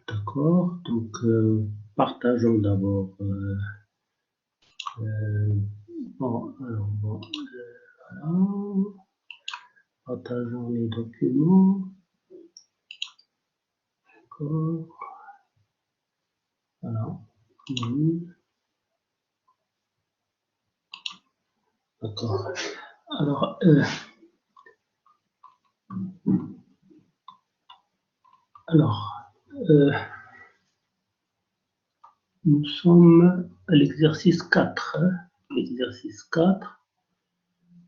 D'accord, donc partageons d'abord. Bon, alors, bon, voilà. Partageons les documents. D'accord. Voilà. D'accord. Alors, nous sommes à l'exercice 4. L'exercice 4.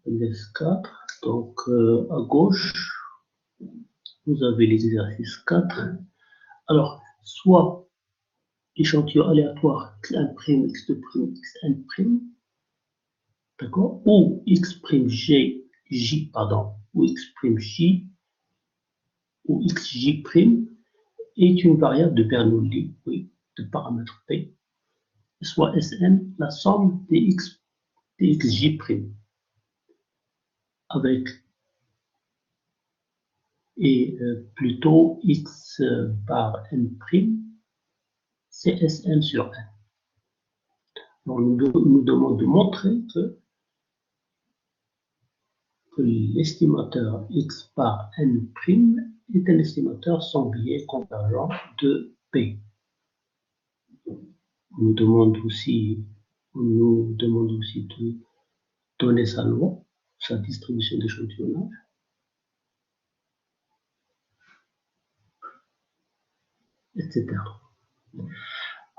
L'exercice 4. Donc, à gauche, vous avez l'exercice 4. Alors, soit échantillon aléatoire x1', x2', xn', d'accord, ou x'j, pardon, ou x'j, ou xj' est une variable de Bernoulli, oui, de paramètre P, soit Sn, la somme des xj', avec, et plutôt x par n', c'est Sn sur n. Donc, nous demandons de montrer que l'estimateur x par n' est un estimateur sans biais convergent de P. On nous demande aussi de donner sa loi, sa distribution d'échantillonnage. Etc.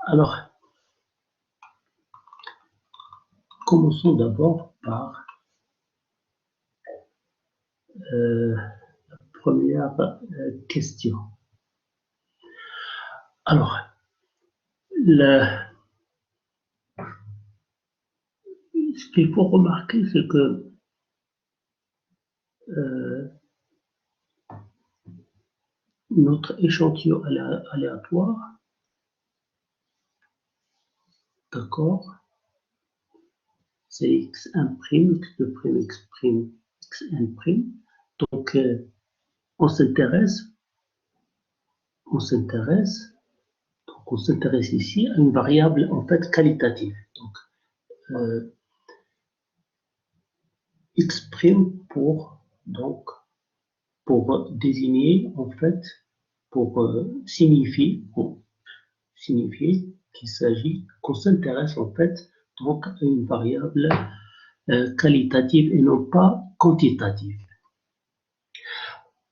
Alors, commençons d'abord par la première question. Alors, ce qu'il faut remarquer, c'est que notre échantillon aléatoire, d'accord, c'est x1', x2', xn'. Donc, on s'intéresse ici à une variable en fait qualitative. Donc, x' pour désigner en fait, pour signifier qu'il s'agit, qu'on s'intéresse en fait donc à une variable qualitative et non pas quantitative.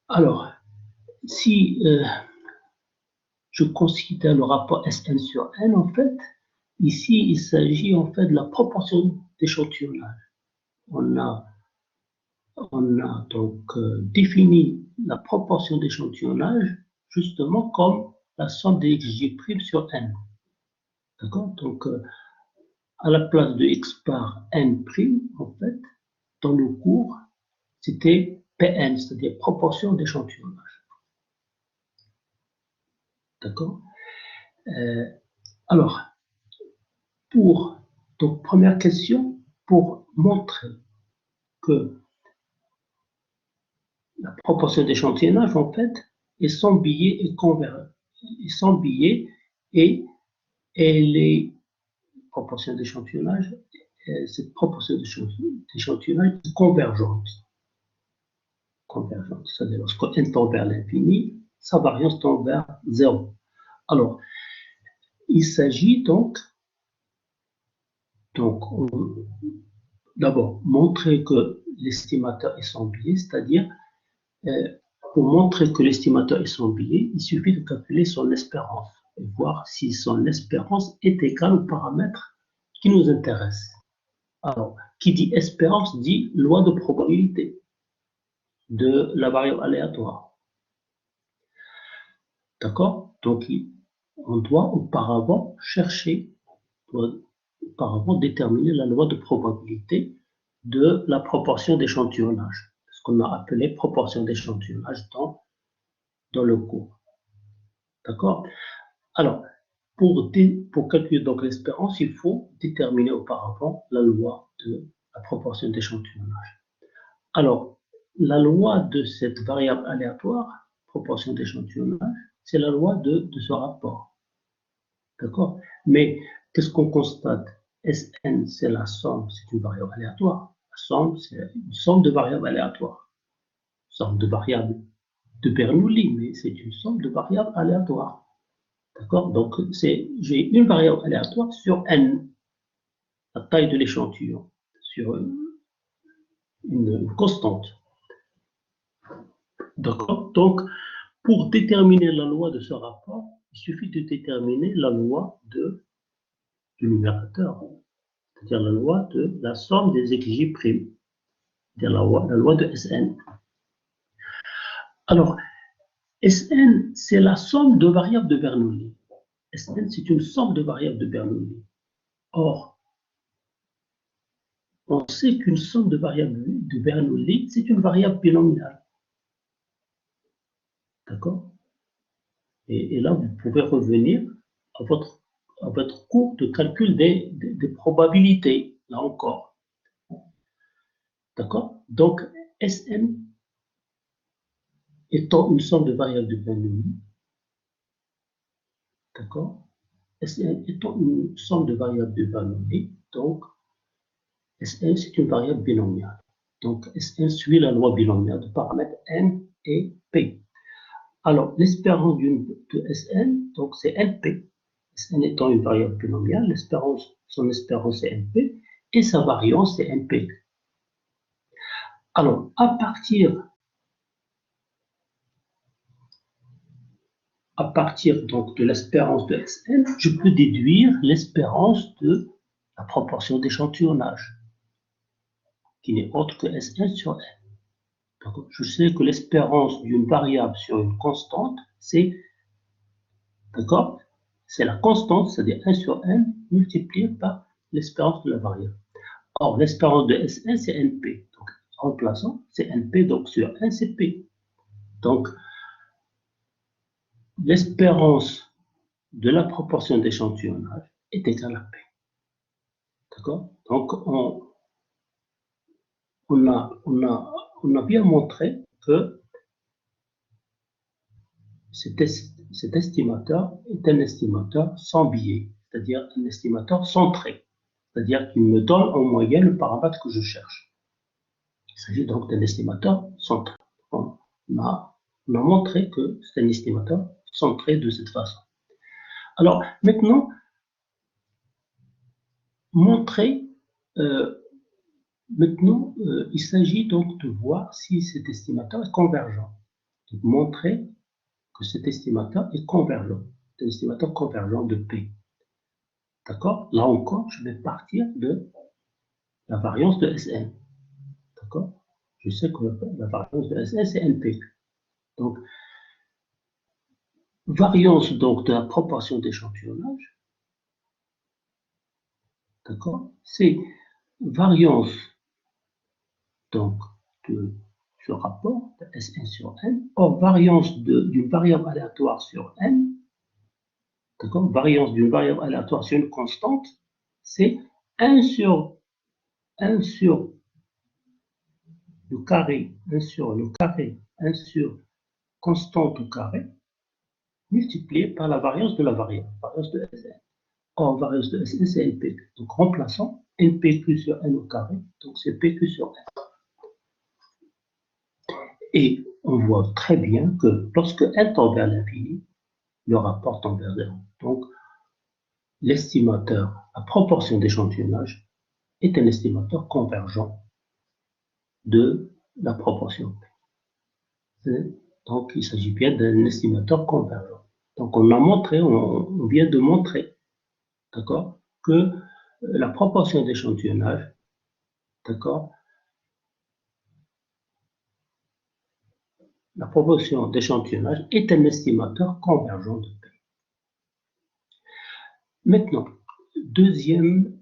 Alors, si je considère le rapport Sn sur n, en fait, ici, il s'agit en fait de la proportion d'échantillonnage. On a donc défini la proportion d'échantillonnage justement comme la somme des xj' sur n. D'accord? Donc, à la place de x par n', en fait, dans le cours, c'était Pn, c'est-à-dire proportion d'échantillonnage. D'accord? Alors, donc, première question, pour montrer que la proportion d'échantillonnage, en fait, est sans biais et convergente. Est sans biais et les proportions d'échantillonnage, cette proportion d'échantillonnage est convergente. C'est-à-dire lorsque n tend vers l'infini, sa variance tend vers 0. Alors, il s'agit donc d'abord montrer que l'estimateur est sans biais, c'est-à-dire pour montrer que l'estimateur est sans biais, il suffit de calculer son espérance et voir si son espérance est égale au paramètre qui nous intéresse. Alors, qui dit espérance dit loi de probabilité de la variable aléatoire. D'accord? Donc, on doit auparavant déterminer la loi de probabilité de la proportion d'échantillonnage, ce qu'on a appelé proportion d'échantillonnage dans le cours. D'accord? Alors, pour calculer donc l'espérance, il faut déterminer auparavant la loi de la proportion d'échantillonnage. Alors, la loi de cette variable aléatoire, proportion d'échantillonnage, c'est la loi de ce rapport. D'accord? Mais qu'est-ce qu'on constate? Sn, c'est la somme, c'est une variable aléatoire. La somme, c'est une somme de variables aléatoires. Somme de variables de Bernoulli, mais c'est une somme de variables aléatoires. D'accord? Donc, j'ai une variable aléatoire sur n, la taille de l'échantillon, sur une constante. D'accord? Donc, pour déterminer la loi de ce rapport, il suffit de déterminer la loi du numérateur, c'est-à-dire la loi de la somme des xj', c'est-à-dire la loi de Sn. Alors, Sn, c'est la somme de variables de Bernoulli. Sn, c'est une somme de variables de Bernoulli. Or, on sait qu'une somme de variables de Bernoulli, c'est une variable binomiale. D'accord? Et là, vous pouvez revenir à votre cours de calcul des probabilités, là encore. D'accord? Donc, Sn étant une somme de variables de Bernoulli, d'accord? Sn étant une somme de variables de Bernoulli, donc Sn, c'est une variable binomiale. Donc, Sn suit la loi binomiale de paramètres n et p. Alors, l'espérance de Sn, donc c'est Np. Sn étant une variable binomiale, son espérance c'est Np, et sa variance c'est Np. Alors, à partir donc de l'espérance de Sn, je peux déduire l'espérance de la proportion d'échantillonnage, qui n'est autre que Sn sur n. Donc, je sais que l'espérance d'une variable sur une constante, c'est, d'accord, c'est la constante, c'est-à-dire 1 sur n, multiplié par l'espérance de la variable. Or, l'espérance de Sn, c'est Np. Donc, remplaçant, c'est Np, donc sur n, c'est P. Donc, l'espérance de la proportion d'échantillonnage est égale à P. D'accord? Donc, on a bien montré que cet estimateur est un estimateur sans biais, c'est-à-dire un estimateur centré, c'est-à-dire qu'il me donne en moyenne le paramètre que je cherche. Il s'agit donc d'un estimateur centré. On a montré que c'est un estimateur centré de cette façon. Alors, maintenant, il s'agit donc de voir si cet estimateur est convergent. Donc, montrer que cet estimateur est convergent, c'est un estimateur convergent de P. D'accord? Là encore, je vais partir de la variance de Sn. D'accord? Je sais que la variance de Sn, c'est Np. Donc, variance donc de la proportion d'échantillonnage, d'accord? C'est variance donc de ce rapport de Sn sur n. Or, variance d'une variable aléatoire sur n, d'accord? Variance d'une variable aléatoire sur une constante, c'est 1 sur le carré, 1 sur le carré, 1 sur constante au carré, multiplié par la variance de la variable, variance de Sn. Or, variance de Sn, c'est Np. Donc, remplaçons Npq sur n au carré, donc c'est Pq sur n. Et on voit très bien que lorsque n tend vers l'infini, le rapport tend vers 0. Donc, l'estimateur à proportion d'échantillonnage est un estimateur convergent de la proportion P. Donc, il s'agit bien d'un estimateur convergent. Donc, on vient de montrer, d'accord, que la proportion d'échantillonnage, d'accord, la proportion d'échantillonnage est un estimateur convergent de P. Maintenant, deuxième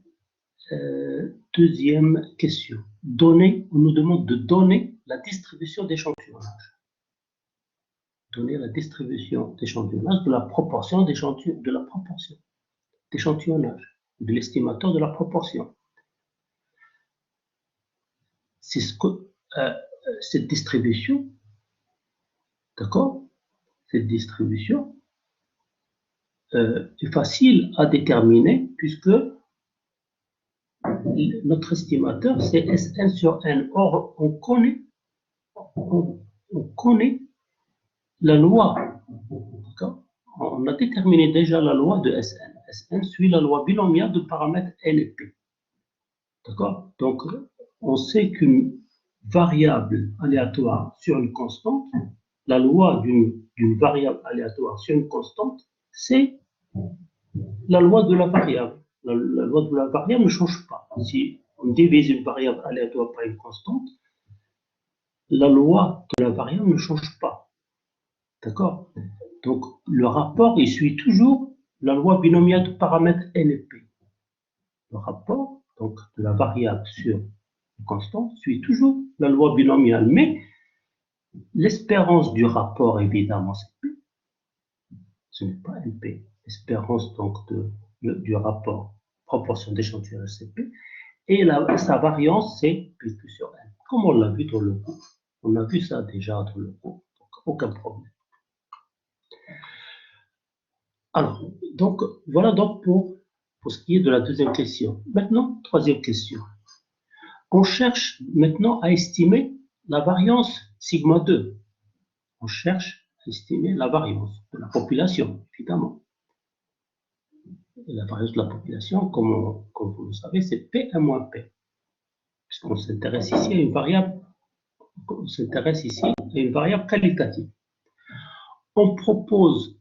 question. On nous demande de donner la distribution d'échantillonnage. Donner la distribution d'échantillonnage de la proportion d'échantillonnage, de l'estimateur de la proportion. C'est ce que cette distribution, d'accord, cette distribution est facile à déterminer puisque notre estimateur c'est Sn sur n. Or, on connaît la loi, d'accord. On a déterminé déjà la loi de Sn. Sn suit la loi binomiale de paramètres n et p. D'accord. Donc, on sait qu'une variable aléatoire sur une constante, la loi d'une variable aléatoire sur une constante, c'est la loi de la variable. La loi de la variable ne change pas. Si on divise une variable aléatoire par une constante, la loi de la variable ne change pas. D'accord. Donc, le rapport, il suit toujours la loi binomiale de paramètres n et p. Le rapport donc, de la variable sur une constante suit toujours la loi binomiale, mais l'espérance du rapport, évidemment, c'est P. Ce n'est pas NP. L'espérance donc du rapport proportion d'échantillon c'est P. Et sa variance, c'est PQ sur N. Comme on l'a vu dans le cours. On a vu ça déjà dans le cours. Donc, aucun problème. Alors, donc, voilà donc pour ce qui est de la deuxième question. Maintenant, troisième question. On cherche maintenant à estimer la variance sigma 2. On cherche à estimer la variance de la population, évidemment. Et la variance de la population, comme vous le savez, c'est P1 moins P. Puisqu'on s'intéresse ici à une variable, qualitative. On propose,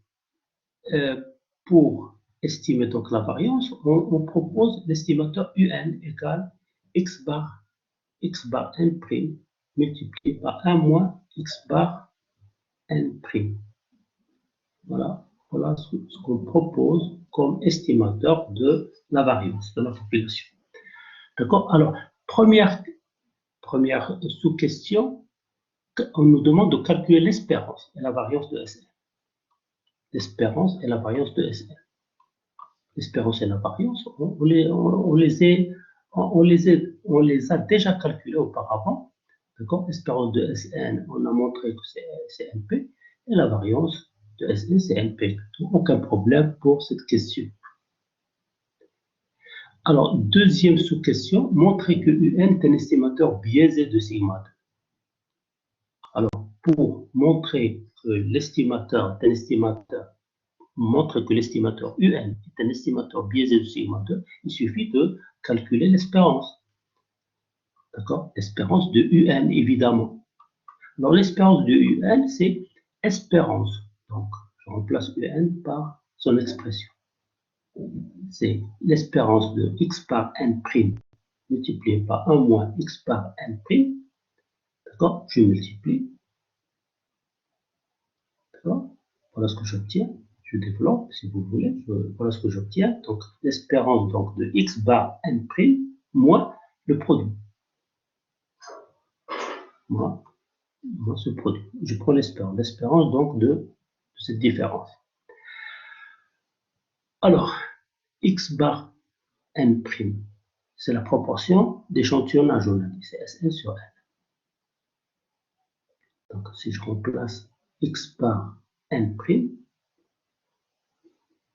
pour estimer donc la variance, on propose l'estimateur UN égale x bar n' multiplié par 1 moins x bar n'. Voilà ce qu'on propose comme estimateur de la variance de la population. D'accord. Alors, première sous-question, on nous demande de calculer l'espérance et la variance de Sn. L'espérance et la variance de Sn. L'espérance et la variance, on les a déjà calculées auparavant. D'accord. L'espérance de Sn, on a montré que c'est Np, et la variance de Sn, c'est Np. Aucun problème pour cette question. Alors, deuxième sous-question, montrer que UN est un estimateur biaisé de sigma 2. Alors, pour montrer que l'estimateur montre que l'estimateur UN est un estimateur biaisé de sigma 2, il suffit de calculer l'espérance. D'accord. L'espérance de UN, évidemment. Alors, l'espérance de UN, c'est espérance. Donc, je remplace UN par son expression. C'est l'espérance de x par n' multiplié par 1 moins x par n'. D'accord. Je multiplie. D'accord. Voilà ce que j'obtiens. Je développe, si vous voulez. Voilà ce que j'obtiens. Donc, l'espérance donc, de x bar n' moins le produit. Moi, ce produit. Je prends l'espérance donc de cette différence. Alors, x bar n', c'est la proportion d'échantillonnage, on a dit, c'est Sn sur n. Donc, si je remplace x bar n',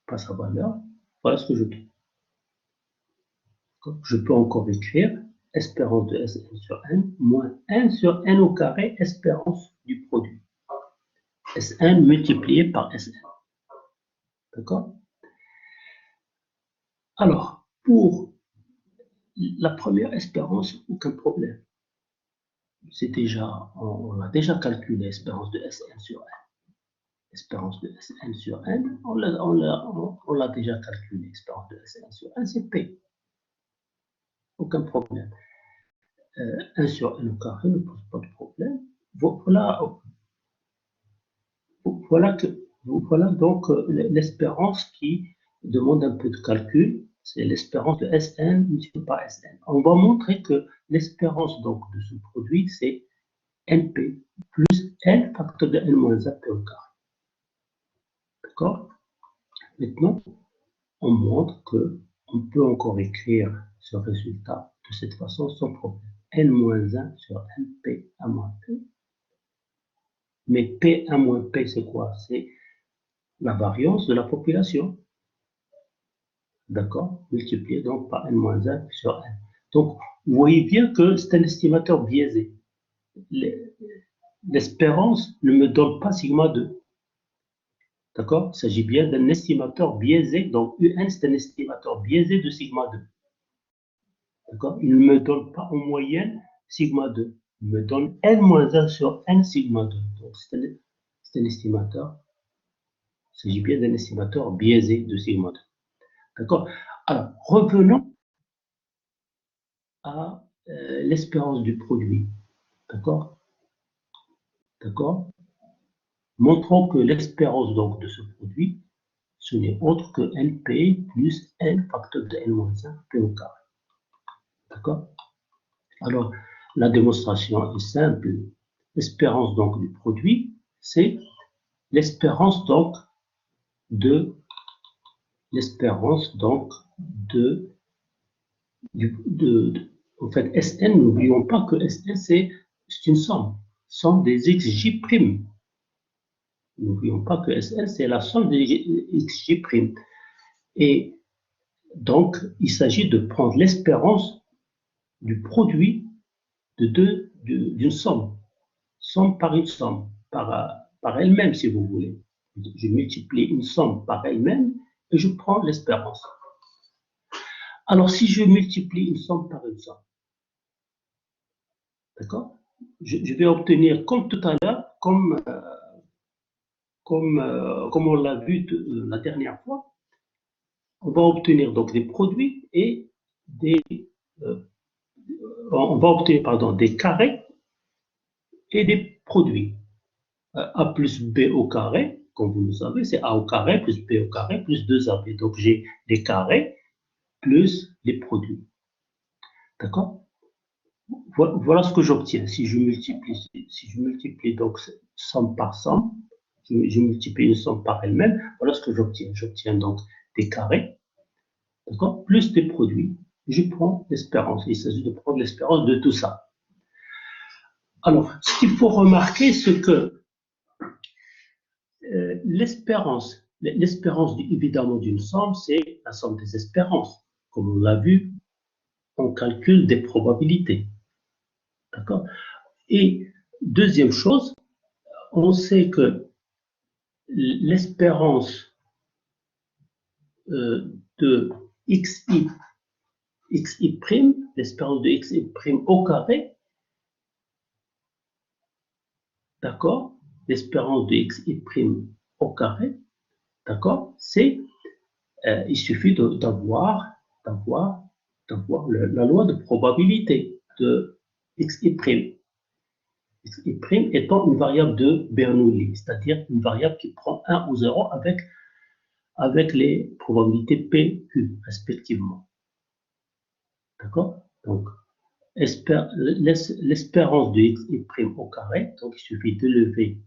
par sa valeur, voilà ce que je trouve. Je peux encore écrire espérance de Sn sur n moins 1 sur n au carré espérance du produit. Sn multiplié par Sn. D'accord. Alors, pour la première espérance, aucun problème. On a déjà calculé l'espérance de Sn sur n. Espérance de Sn sur n, on l'a déjà calculé. Espérance de Sn sur n, c'est P. Aucun problème. 1 sur n au carré ne pose pas de problème. Voilà donc l'espérance qui demande un peu de calcul. C'est l'espérance de Sn multiplié par Sn. On va montrer que l'espérance donc de ce produit, c'est Np plus N facteur de n moins 1 p au carré. D'accord. Maintenant, on montre qu'on peut encore écrire ce résultat de cette façon sans problème. n-1 sur n, P1 moins P. Mais P1 moins P, c'est quoi? C'est la variance de la population. D'accord? Multiplié donc par n-1 sur n. Donc, vous voyez bien que c'est un estimateur biaisé. L'espérance ne me donne pas sigma 2. D'accord? Il s'agit bien d'un estimateur biaisé. Donc, UN, c'est un estimateur biaisé de sigma 2. D'accord? Il ne me donne pas en moyenne sigma 2. Il me donne n-1 sur n sigma 2. Donc, c'est un estimateur. Il s'agit bien d'un estimateur biaisé de sigma 2. D'accord? Alors, revenons à l'espérance du produit. D'accord? D'accord? Montrons que l'espérance donc de ce produit, ce n'est autre que NP plus N facteur de N-1 P au carré. D'accord? Alors, la démonstration est simple. L'espérance donc du produit, c'est l'espérance donc de en fait, Sn, n'oublions pas que Sn, c'est une somme des xj'. N'oublions pas que Sn, c'est la somme des xj'. Et donc, il s'agit de prendre l'espérance du produit d'une somme par une somme, par elle-même, si vous voulez. Je multiplie une somme par elle-même et je prends l'espérance. Alors, si je multiplie une somme par une somme, d'accord, je vais obtenir, comme tout à l'heure, comme on l'a vu la dernière fois, on va obtenir donc des produits et on va obtenir des carrés et des produits. A plus B au carré, comme vous le savez, c'est A au carré plus B au carré plus 2AB. Donc j'ai les carrés plus les produits. D'accord? Voilà ce que j'obtiens. Si je multiplie donc somme par somme, je multiplie une somme par elle-même, voilà ce que j'obtiens. J'obtiens donc des carrés, d'accord, plus des produits. Je prends l'espérance. Il s'agit de prendre l'espérance de tout ça. Alors, ce qu'il faut remarquer, c'est que l'espérance évidemment d'une somme, c'est la somme des espérances. Comme on l'a vu, on calcule des probabilités. D'accord? Et deuxième chose, on sait que l'espérance de xi, l'espérance de xi' au carré, d'accord? L'espérance de xi' au carré, d'accord? C'est, il suffit d'avoir la loi de probabilité de xi'. Xi' étant une variable de Bernoulli, c'est-à-dire une variable qui prend 1 ou 0 avec les probabilités P, Q, respectivement. D'accord? Donc, l'espérance de xi' au carré, donc il suffit de lever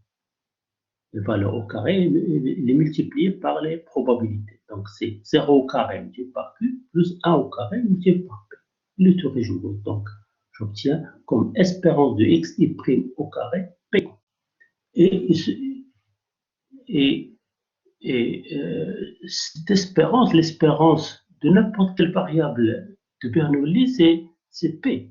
les valeurs au carré et les multiplier par les probabilités. Donc, c'est 0 au carré multiplié par Q plus 1 au carré multiplié par P. Le tour est joué. Donc, j'obtiens comme espérance de xi' au carré P. Et cette espérance, l'espérance de n'importe quelle variable de Bernoulli, c'est P.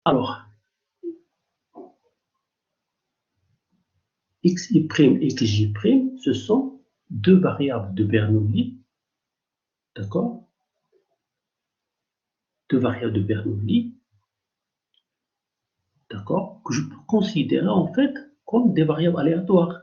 Alors, xi' et xj', ce sont deux variables de Bernoulli, d'accord? Deux variables de Bernoulli d'accord, que je peux considérer en fait comme des variables aléatoires.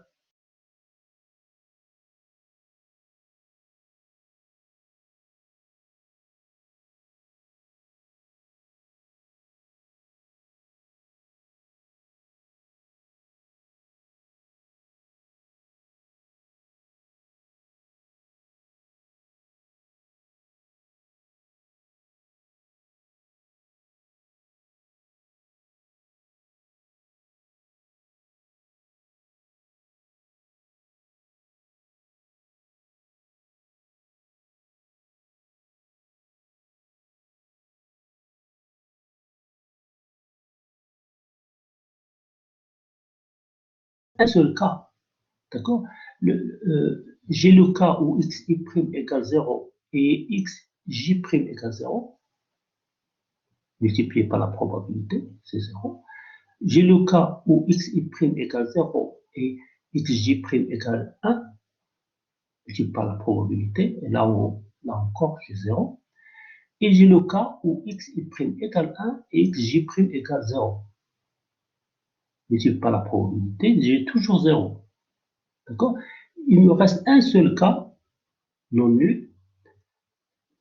Un seul cas, d'accord. J'ai le cas où xi' égale 0 et xj' égale 0, multiplié par la probabilité, c'est 0. J'ai le cas où xi' égale 0 et xj' égale 1, multiplié par la probabilité, et là encore, j'ai 0. Et j'ai le cas où xi' égale 1 et xj' égale 0. Multiplié par la probabilité, j'ai toujours 0. D'accord. Il me reste un seul cas non nul.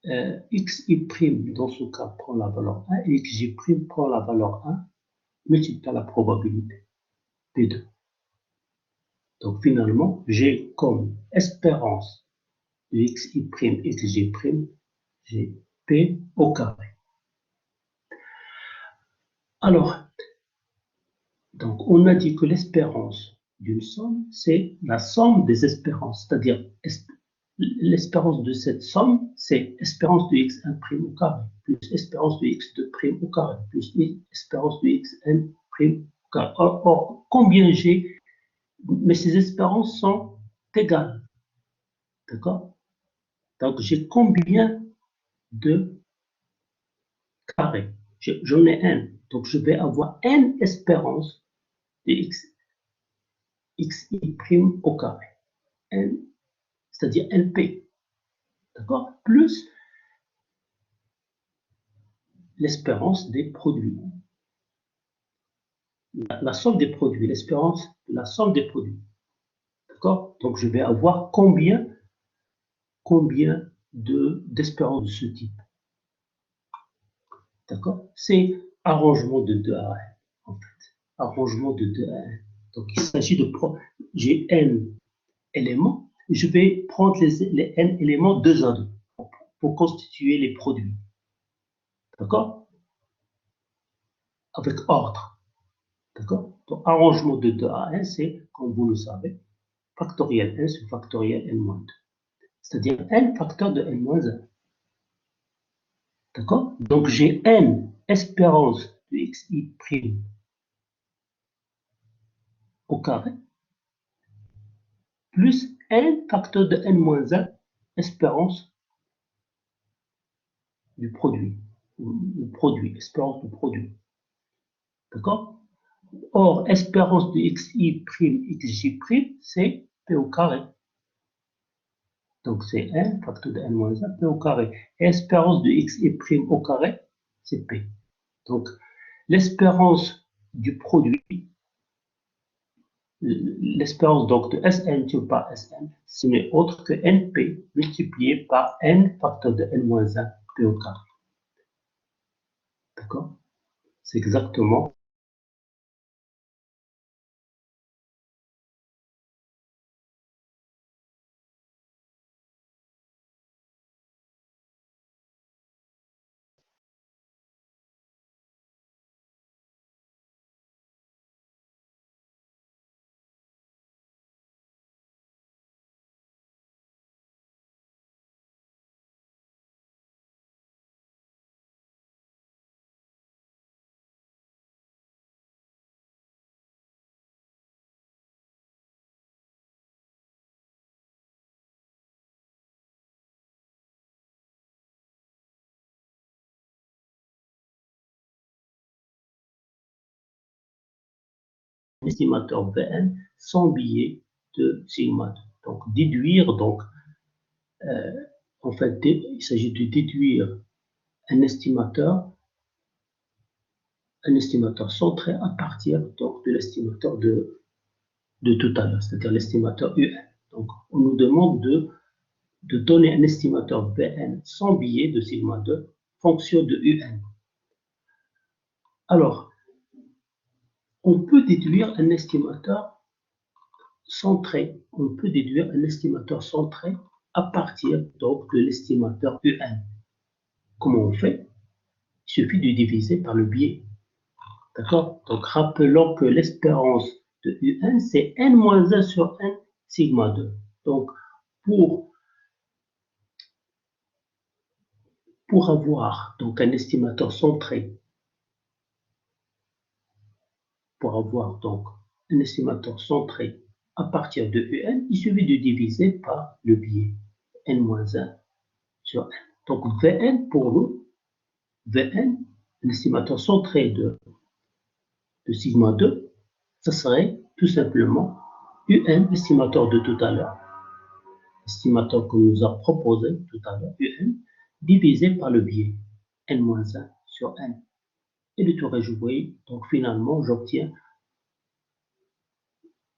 Xi' dans ce cas prend la valeur 1 et xj' prend la valeur 1, multiplié par la probabilité P2. Donc finalement, j'ai comme espérance de xi', xj', j'ai P au carré. Alors, donc on a dit que l'espérance d'une somme, c'est la somme des espérances, c'est-à-dire l'espérance de cette somme, c'est espérance de x1' au carré, plus espérance de x2' au carré, plus espérance de xn' au carré. Or, combien j'ai? Mais ces espérances sont égales. D'accord? Donc, j'ai combien de carrés? J'en ai n. Donc, je vais avoir n espérances de xi' au carré. N, c'est-à-dire np. D'accord? Plus l'espérance des produits. La somme des produits, l'espérance, la somme des produits. D'accord? Donc, je vais avoir combien d'espérances de ce type. D'accord? C'est arrangement de 2 à 1, en fait. Arrangement de 2 à 1. Donc, il s'agit de prendre, j'ai n éléments, je vais prendre les n éléments 2 à 2 pour constituer les produits. D'accord? Avec ordre. D'accord? Donc, arrangement de 2 à 1, c'est, comme vous le savez, factoriel 1 sur factoriel n-2. C'est-à-dire n facteur de n-1. D'accord? Donc, j'ai n espérance de xi' au carré, plus n facteur de n-1 espérance du produit. Espérance du produit. D'accord? Or, espérance de xi', xj', c'est p au carré. Donc, c'est n facteur de n-1, p au carré. Et espérance de xi' au carré, c'est p. Donc, l'espérance du produit, l'espérance donc de Sn divisé par Sn, ce n'est autre que Np multiplié par n facteur de n-1 p au carré. D'accord? C'est exactement estimateur Vn sans biais de sigma 2. Donc, déduire, donc, en fait, il s'agit de déduire un estimateur un estimateur centré à partir donc, de l'estimateur de tout à l'heure, c'est-à-dire l'estimateur UN. Donc, on nous demande de donner un estimateur Vn sans biais de sigma 2, fonction de UN. Alors, on peut déduire un estimateur centré. On peut déduire un estimateur centré à partir donc de l'estimateur UN. Comment on fait? Il suffit de diviser par le biais. D'accord? Donc, rappelons que l'espérance de UN, c'est n-1 sur n sigma 2. Donc, pour avoir donc un estimateur centré, à partir de UN, il suffit de diviser par le biais n-1 sur n. Donc, Vn pour nous, Vn, l'estimateur centré de sigma 2, ce serait tout simplement UN, l'estimateur de tout à l'heure, l'estimateur qu'on nous a proposé tout à l'heure, UN, divisé par le biais n-1 sur n. Et le tour est joué, donc finalement j'obtiens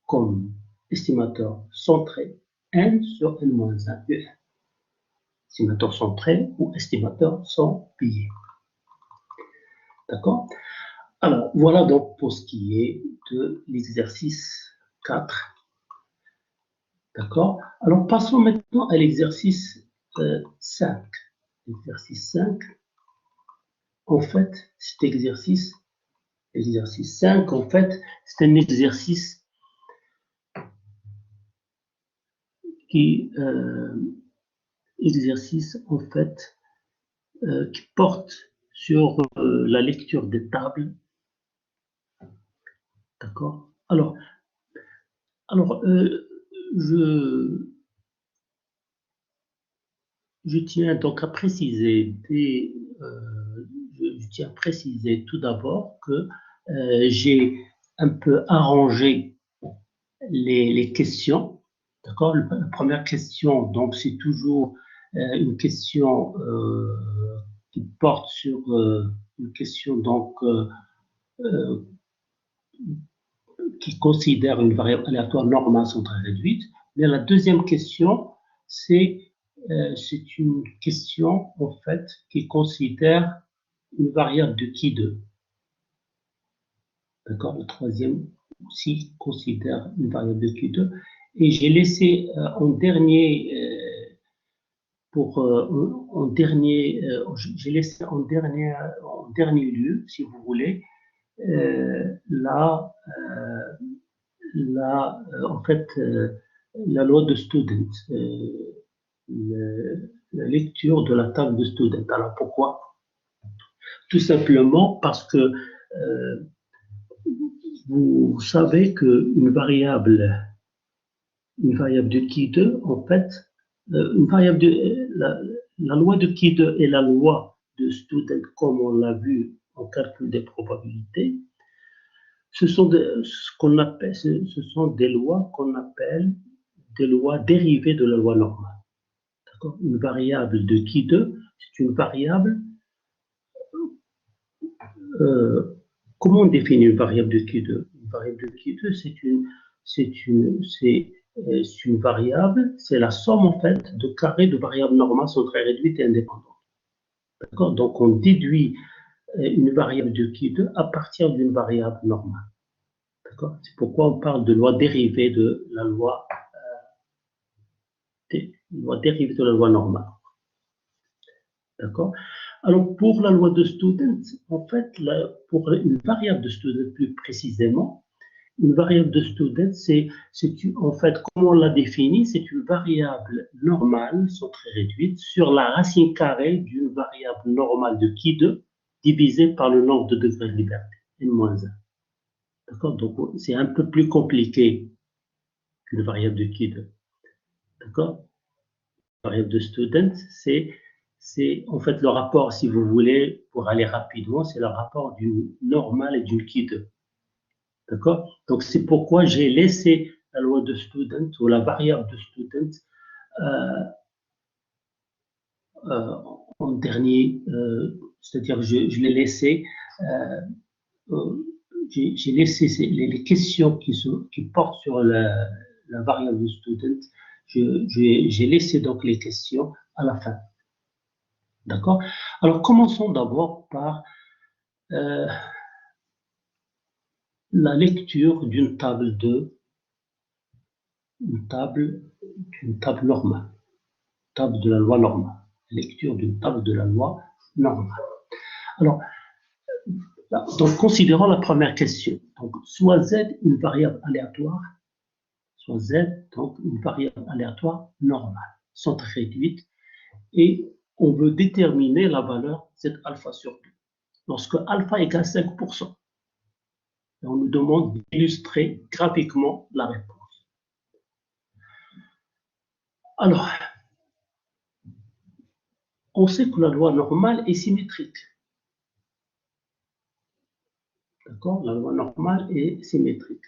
comme estimateur centré n sur n-1 UN. Estimateur centré ou estimateur sans biais. D'accord? Alors, voilà donc pour ce qui est de l'exercice 4. D'accord? Alors, passons maintenant à l'exercice 5. L'exercice 5, en fait, cet exercice 5, en fait, c'est un exercice qui, qui porte sur la lecture des tables. D'accord? Alors je tiens donc à préciser tout d'abord que j'ai un peu arrangé les questions. D'accord? La première question, donc, c'est toujours une question qui porte sur une question donc qui considère une variable aléatoire normale centrale réduite. Mais la deuxième question, c'est une question en fait qui considère une variable de qui 2. D'accord? La troisième aussi considère une variable de qui 2. Et j'ai laissé en dernier j'ai laissé en dernier lieu, si vous voulez, en fait, la loi de Student, la lecture de la table de Student. Alors pourquoi? Tout simplement parce que vous savez qu'une variable de qui 2, en fait, la loi de qui 2 et la loi de Student, comme on l'a vu en calcul des probabilités, ce sont des lois qu'on appelle des lois dérivées de la loi normale. Une variable de qui 2, c'est une variable. Comment on définit une variable de qui 2? Une variable de qui 2, c'est une variable, c'est la somme en fait de carrés de variables normales sont très réduites et indépendantes. D'accord? Donc on déduit une variable de qui 2 à partir d'une variable normale. D'accord? C'est pourquoi on parle de loi dérivée de la loi normale. D'accord? Alors, pour la loi de Student, en fait, pour une variable de Student plus précisément, une variable de Student, en fait, comme on l'a défini, c'est une variable normale, sont très réduite, sur la racine carrée d'une variable normale de qui 2 divisée par le nombre de degrés de liberté, n-1. D'accord? Donc, c'est un peu plus compliqué qu'une variable de qui 2. D'accord? La variable de Student, c'est en fait le rapport, si vous voulez, pour aller rapidement, c'est le rapport d'une normale et d'une qui 2. D'accord? Donc, c'est pourquoi j'ai laissé la loi de Student ou la variable de Student en dernier, c'est-à-dire je l'ai laissé j'ai laissé les questions qui portent sur la variable student, j'ai laissé donc les questions à la fin. D'accord? Alors, commençons d'abord par la lecture d'une table normale, table de la loi normale, lecture d'une table de la loi normale. Alors, donc, considérons la première question. Donc, soit Z une variable aléatoire, soit Z, donc une variable aléatoire normale, centre réduite, et on veut déterminer la valeur Z alpha sur 2. Lorsque alpha égale 5%, on nous demande d'illustrer graphiquement la réponse. Alors, on sait que la loi normale est symétrique. D'accord? La loi normale est symétrique.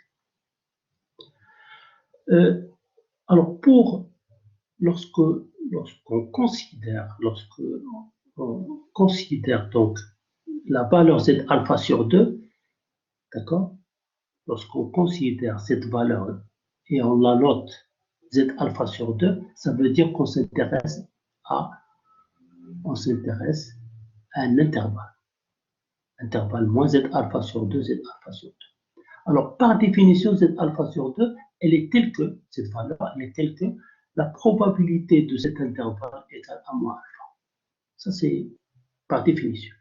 Alors, lorsqu'on considère donc la valeur Z alpha sur 2, d'accord? Lorsqu'on considère cette valeur et on la note Z alpha sur 2, ça veut dire qu'on s'intéresse à un intervalle moins Z alpha sur 2, Z alpha sur 2. Alors, par définition, Z alpha sur 2, elle est telle que, cette valeur, elle est telle que la probabilité de cet intervalle égale à moins alpha. Ça, c'est par définition.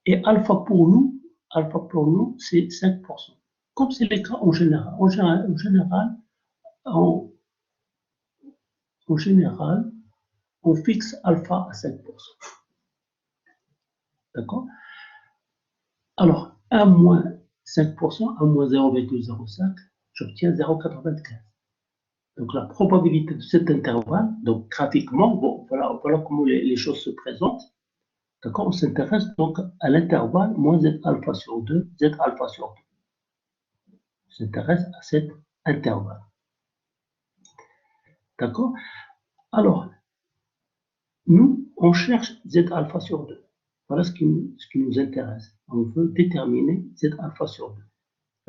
Et alpha pour nous, c'est 5%. Comme c'est le cas en général. En général, on fixe alpha à 5%. D'accord? Alors, 1 moins 5%, 1 moins 0,05, j'obtiens 0,95. Donc, la probabilité de cet intervalle, donc graphiquement, bon, voilà comment les choses se présentent. D'accord? On s'intéresse donc à l'intervalle moins Z alpha sur 2, Z alpha sur 2. On s'intéresse à cet intervalle. D'accord? Alors, nous, on cherche Z alpha sur 2. Voilà ce qui nous intéresse. On veut déterminer Z alpha sur 2.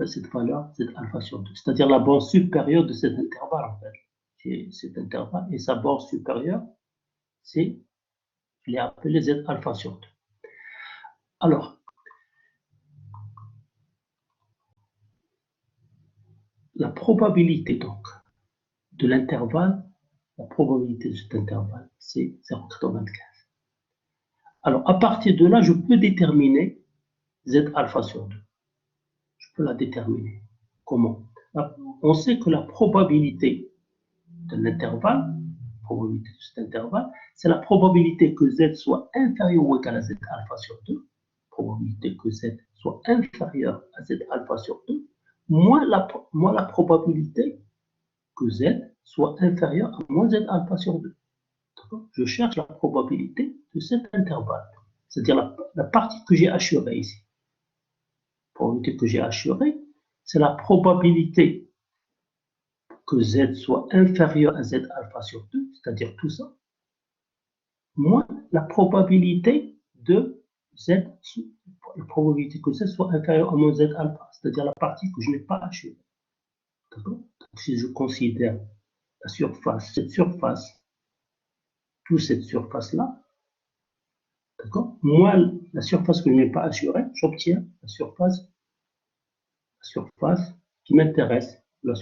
Cette valeur Z alpha sur 2, c'est-à-dire la borne supérieure de cet intervalle, en fait. C'est cet intervalle et sa borne supérieure, je l'ai appelé Z alpha sur 2. Alors, la probabilité donc de l'intervalle, la probabilité de cet intervalle, c'est 0,95. Alors, à partir de là, je peux déterminer Z alpha sur 2. Je peux la déterminer. Comment? On sait que la probabilité de l'intervalle, probabilité de cet intervalle, c'est la probabilité que Z soit inférieur ou égal à Z alpha sur 2, probabilité que Z soit inférieur à Z alpha sur 2, moins la probabilité que Z soit inférieur à moins Z alpha sur 2. Je cherche la probabilité de cet intervalle, c'est-à-dire la partie que j'ai assurée ici. La probabilité que j'ai assurée, c'est la probabilité que Z soit inférieur à Z alpha sur 2, c'est-à-dire tout ça, moins la probabilité de Z, la probabilité que Z soit inférieur à moins Z alpha, c'est-à-dire la partie que je n'ai pas assurée. D'accord? Si je considère la surface, cette surface, toute cette surface-là, d'accord? Moins la surface que je n'ai pas assurée, j'obtiens la surface qui m'intéresse, la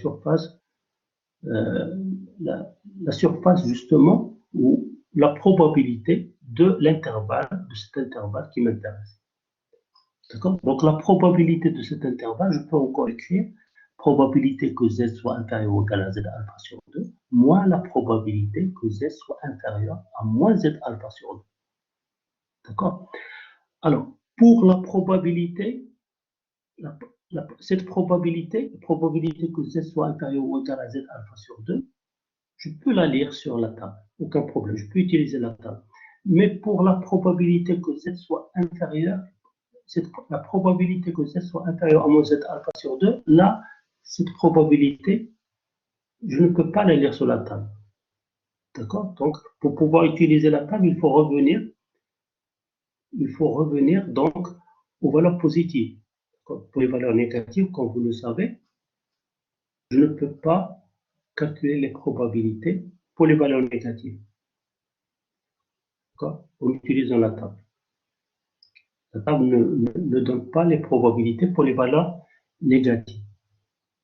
surface justement ou la probabilité de l'intervalle, de cet intervalle qui m'intéresse. D'accord? Donc la probabilité de cet intervalle, je peux encore écrire probabilité que Z soit inférieur ou égal à Z alpha sur 2, moins la probabilité que Z soit inférieur à moins Z alpha sur 2. D'accord? Alors, pour la probabilité, cette probabilité que Z soit inférieur ou égal à Z alpha sur 2, je peux la lire sur la table, aucun problème, je peux utiliser la table. Mais pour la probabilité que Z soit inférieur, la probabilité que Z soit inférieur à moins Z alpha sur 2, là, cette probabilité, je ne peux pas la lire sur la table. D'accord? Donc, pour pouvoir utiliser la table, il faut revenir donc aux valeurs positives. Pour les valeurs négatives, comme vous le savez, je ne peux pas calculer les probabilités pour les valeurs négatives. En utilisant la table. La table ne donne pas les probabilités pour les valeurs négatives.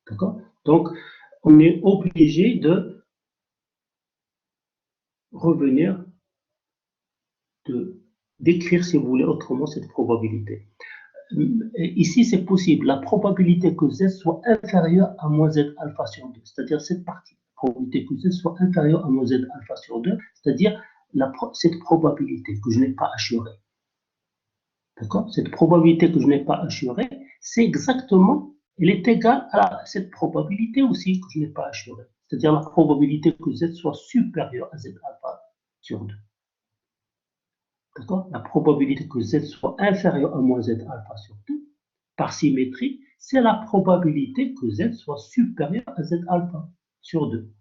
D'accord? Donc, on est obligé de revenir, d'écrire, si vous voulez, autrement cette probabilité. Ici, c'est possible. La probabilité que Z soit inférieure à moins Z alpha sur 2, c'est-à-dire cette partie. La probabilité que Z soit inférieure à moins Z alpha sur 2, c'est-à-dire cette probabilité que je n'ai pas assurée. D'accord? Cette probabilité que je n'ai pas assurée, c'est exactement, elle est égale à cette probabilité aussi que je n'ai pas assurée. C'est-à-dire la probabilité que Z soit supérieure à Z alpha sur 2. D'accord? La probabilité que Z soit inférieure à moins Z alpha sur 2, par symétrie, c'est la probabilité que Z soit supérieure à Z alpha sur 2.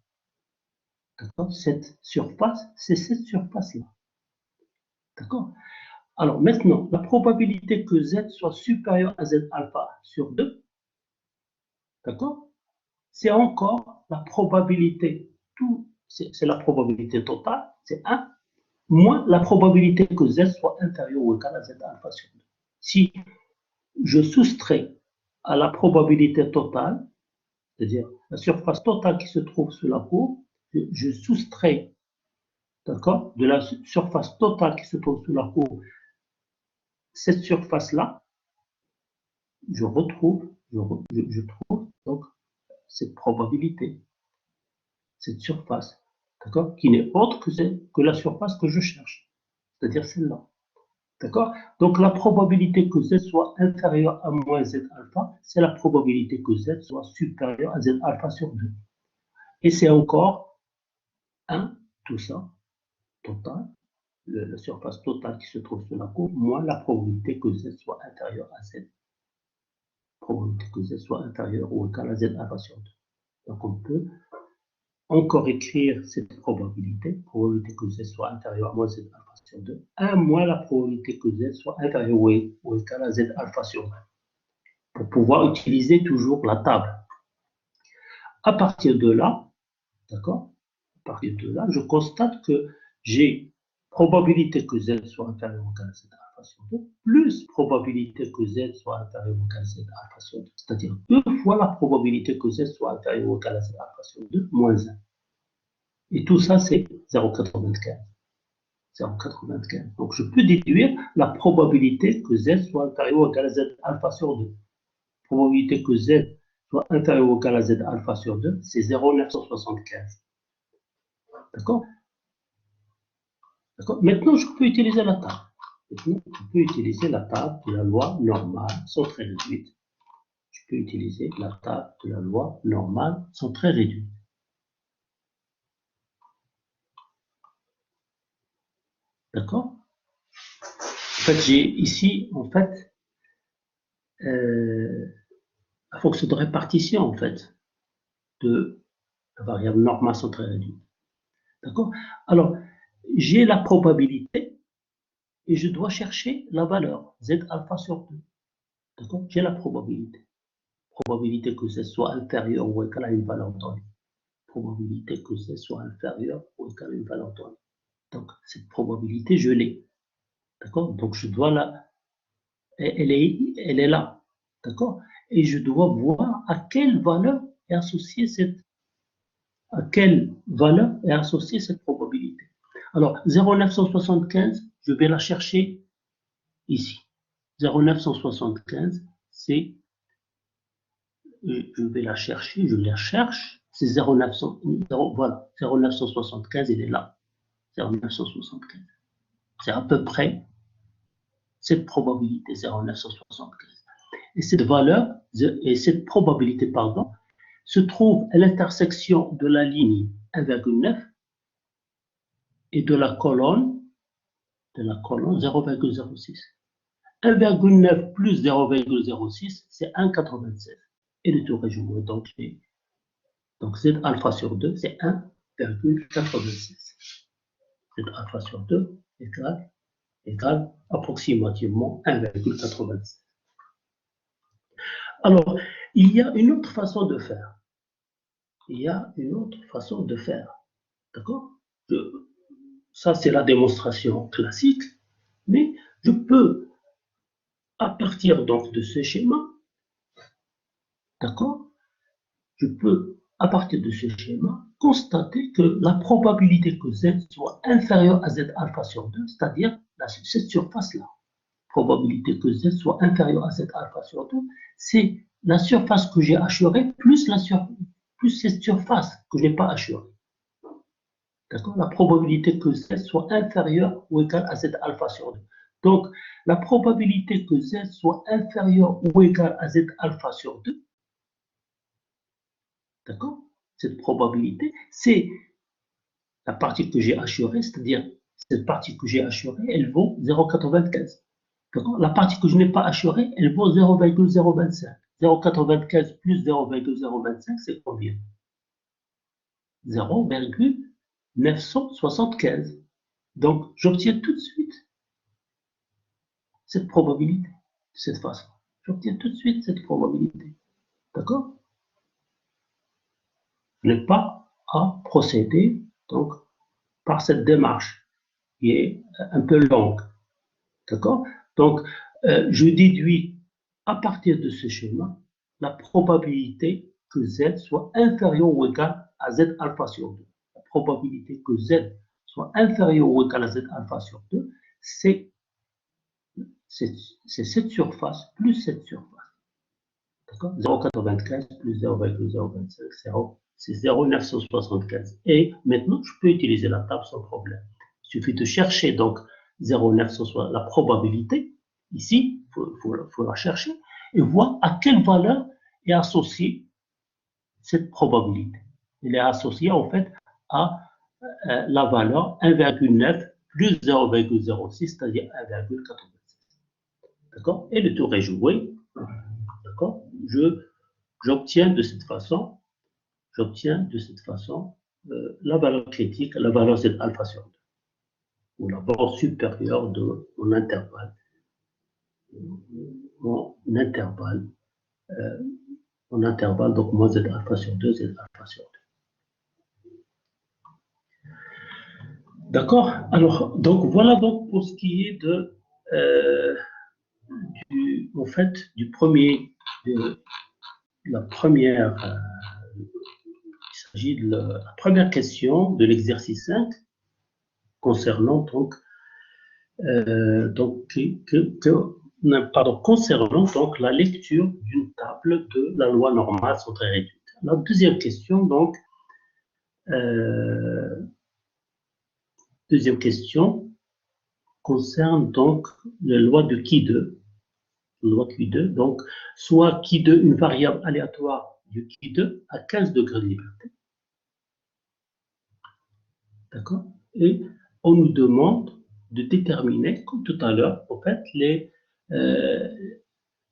D'accord? Cette surface, c'est cette surface-là. D'accord? Alors maintenant, la probabilité que Z soit supérieur à Z alpha sur 2, d'accord? C'est encore la probabilité, c'est la probabilité totale, c'est 1, moins la probabilité que Z soit inférieur ou égal à Z alpha sur 2. Si je soustrais à la probabilité totale, c'est-à-dire la surface totale qui se trouve sous la courbe, je soustrais, d'accord, de la surface totale qui se trouve sous la courbe, cette surface-là, je trouve donc cette probabilité, cette surface, d'accord, qui n'est autre que la surface que je cherche, c'est-à-dire celle-là. D'accord? Donc la probabilité que Z soit inférieure à moins Z alpha, c'est la probabilité que Z soit supérieure à Z alpha sur 2. Et c'est encore 1, tout ça, total, la surface totale qui se trouve sur la courbe, moins la probabilité que Z soit inférieure à Z. Probabilité que Z soit inférieure ou égale à Z alpha sur 2. Donc on peut encore écrire cette probabilité que Z soit inférieure à moins Z alpha sur 2, 1 moins la probabilité que Z soit inférieure ou égale à Z alpha sur 2, pour pouvoir utiliser toujours la table. À partir de là, d'accord, à partir de là, je constate que j'ai probabilité que Z soit inférieur ou égal à Z alpha sur 2, plus probabilité que Z soit inférieur ou égal à Z alpha sur 2, c'est-à-dire 2 fois la probabilité que Z soit inférieur ou égal à Z alpha sur 2, moins 1. Et tout ça, c'est 0,95. 0,95. Donc, je peux déduire la probabilité que Z soit inférieur ou égal à Z alpha sur 2. Probabilité que Z soit inférieur ou égal à Z alpha sur 2, c'est 0,975. D'accord? D'accord? Maintenant, je peux utiliser la table. Maintenant, je peux utiliser la table de la loi normale sans très réduite. Je peux utiliser la table de la loi normale sans très réduite. D'accord? En fait, j'ai ici, en fait, la fonction de répartition, en fait, de la variable normale sans très réduite. D'accord? Alors, j'ai la probabilité et je dois chercher la valeur Z alpha sur 2. D'accord? J'ai la probabilité. Probabilité que Z soit inférieur ou égal à une valeur donnée. Probabilité que Z soit inférieur ou égal à une valeur donnée. Donc, cette probabilité, je l'ai. D'accord? Donc, je dois la... Elle est là. D'accord? Et je dois voir à quelle valeur est associée cette probabilité. Alors, 0,975, je vais la chercher ici. 0,975, c'est, je vais la chercher, je la cherche, c'est 0,900, voilà, 0,975, il est là. 0,975. C'est à peu près cette probabilité, 0,975. Et cette valeur, et cette probabilité, pardon, se trouve à l'intersection de la ligne 1,9 et de la colonne 0,06. 1,9 plus 0,06, c'est 1,96. Et le tour est joué. Donc, Z alpha sur 2, c'est 1,96. Z alpha sur 2 égale approximativement 1,96. Alors, il y a une autre façon de faire. Il y a une autre façon de faire. D'accord? Ça, c'est la démonstration classique, mais je peux, à partir donc de ce schéma, d'accord? Je peux, à partir de ce schéma, constater que la probabilité que Z soit inférieure à Z alpha sur 2, c'est-à-dire cette surface-là, probabilité que Z soit inférieure à Z alpha sur 2, c'est la surface que j'ai assurée plus, plus cette surface que je n'ai pas assurée. D'accord? La probabilité que Z soit inférieure ou égale à Z alpha sur 2. Donc, la probabilité que Z soit inférieure ou égale à Z alpha sur 2, d'accord? Cette probabilité, c'est la partie que j'ai assurée, c'est-à-dire cette partie que j'ai assurée, elle vaut 0,95. La partie que je n'ai pas assurée, elle vaut 0,025. 0,95 plus 0,025, c'est combien? 0,975. Donc, j'obtiens tout de suite cette probabilité de cette façon. J'obtiens tout de suite cette probabilité. D'accord? Je n'ai pas à procéder donc, par cette démarche qui est un peu longue. D'accord? Donc, je déduis à partir de ce schéma la probabilité que Z soit inférieur ou égal à Z alpha sur 2. La probabilité que Z soit inférieur ou égal à Z alpha sur 2, c'est cette surface plus cette surface. D'accord? 0,95 plus 0,025, c'est 0,975. Et maintenant, je peux utiliser la table sans problème. Il suffit de chercher donc 0,975, la probabilité, ici, il faut la chercher, et voir à quelle valeur est associée cette probabilité. Elle est associée en fait à la valeur 1,9 plus 0,06, c'est-à-dire 1,86. D'accord? Et le tour est joué. D'accord? J'obtiens de cette façon, la valeur critique, la valeur Z alpha sur 2, ou la valeur supérieure de mon intervalle. Mon intervalle, donc moins Z alpha sur 2, Z alpha sur 2. D'accord? Alors, donc voilà donc pour ce qui est en fait, de la première, il s'agit de la première question de l'exercice 5 concernant concernant donc la lecture d'une table de la loi normale centrée réduite. La deuxième question, donc, deuxième question concerne donc la loi de Qui2, loi Q2, donc soit Qui2, une variable aléatoire de Qui2 à 15 degrés de liberté. D'accord? Et on nous demande de déterminer, comme tout à l'heure, en fait, les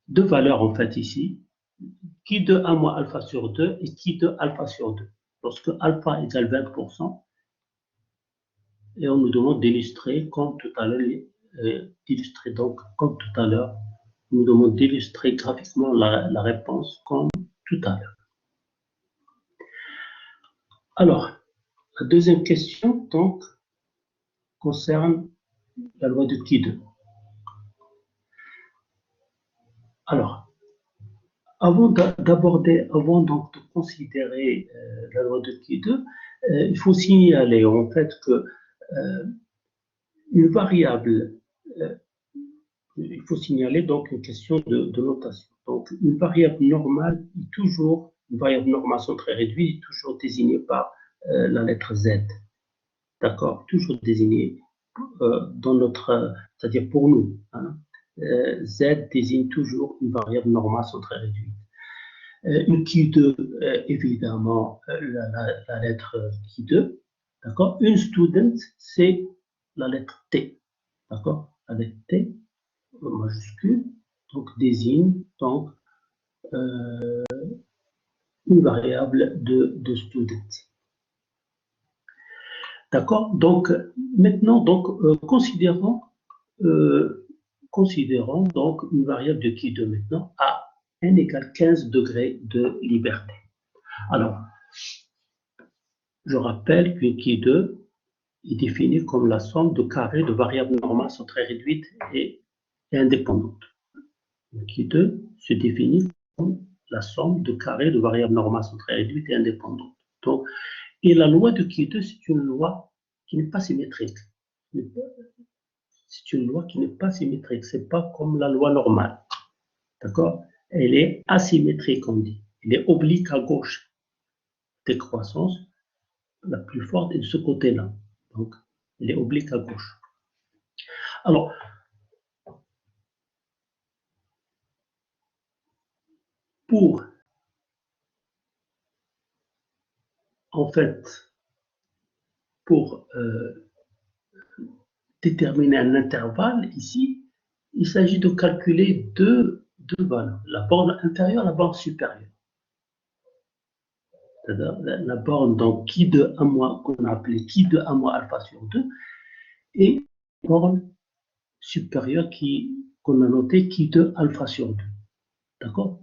deux valeurs, en fait, ici, Qui2 1 moins alpha sur 2 et Qui2 alpha sur 2. Lorsque alpha égale 20%, et on nous demande d'illustrer, comme tout à l'heure, d'illustrer donc, comme tout à l'heure, on nous demande d'illustrer graphiquement la réponse, comme tout à l'heure. Alors, la deuxième question, donc, concerne la loi de Qui2. Alors, avant d'aborder, avant donc de considérer la loi de Qui2, il faut signaler en fait que une variable, il faut signaler donc une question de notation. Donc, une variable normale est toujours, une variable normale centrée réduite est toujours désignée par la lettre Z. D'accord? Toujours désignée dans notre, c'est-à-dire pour nous. Hein, Z désigne toujours une variable normale centrée réduite. Une Qui2, évidemment, la lettre Qui2. D'accord? Une student, c'est la lettre T. D'accord? La lettre T, majuscule, donc désigne donc, une variable de student. D'accord? Donc, maintenant, donc, considérons donc une variable de Qui2 maintenant, A. n égale 15 degrés de liberté. Alors, je rappelle que Q2 est défini comme la somme de carrés de variables normales sont très réduites et indépendantes. Q2 se définit comme la somme de carrés de variables normales sont très réduites et indépendantes. Donc, et la loi de Q2, c'est une loi qui n'est pas symétrique. C'est une loi qui n'est pas symétrique. Ce n'est pas comme la loi normale. D'accord? Elle est asymétrique, on dit. Elle est oblique à gauche. Décroissance, la plus forte est de ce côté-là. Donc, elle est oblique à gauche. Alors, pour, en fait, pour déterminer un intervalle, ici, il s'agit de calculer deux valeurs, la borne inférieure et la borne supérieure. C'est-à-dire la borne donc qui de 1 moins, qu'on a appelée qui de 1 moins alpha sur 2, et la borne supérieure qu'on a notée qui de alpha sur 2. D'accord?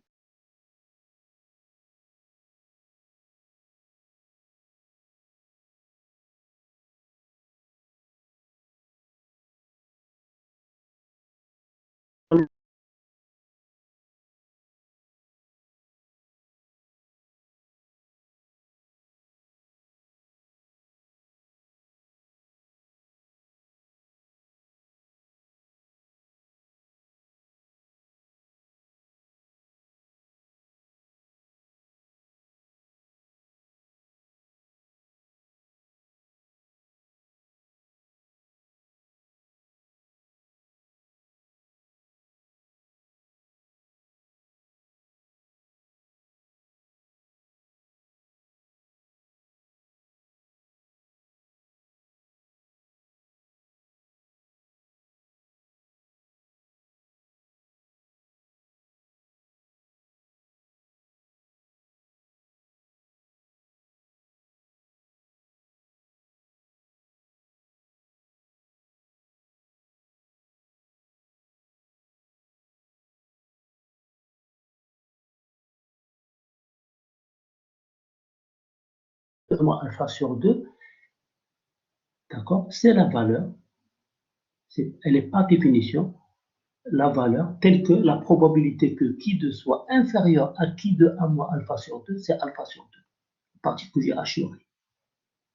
Alpha sur 2, d'accord, c'est la valeur, elle n'est pas définition, la valeur telle que la probabilité que qui de soit inférieur à qui de 1 moins alpha sur 2, c'est alpha sur 2, la partie que j'ai assurée.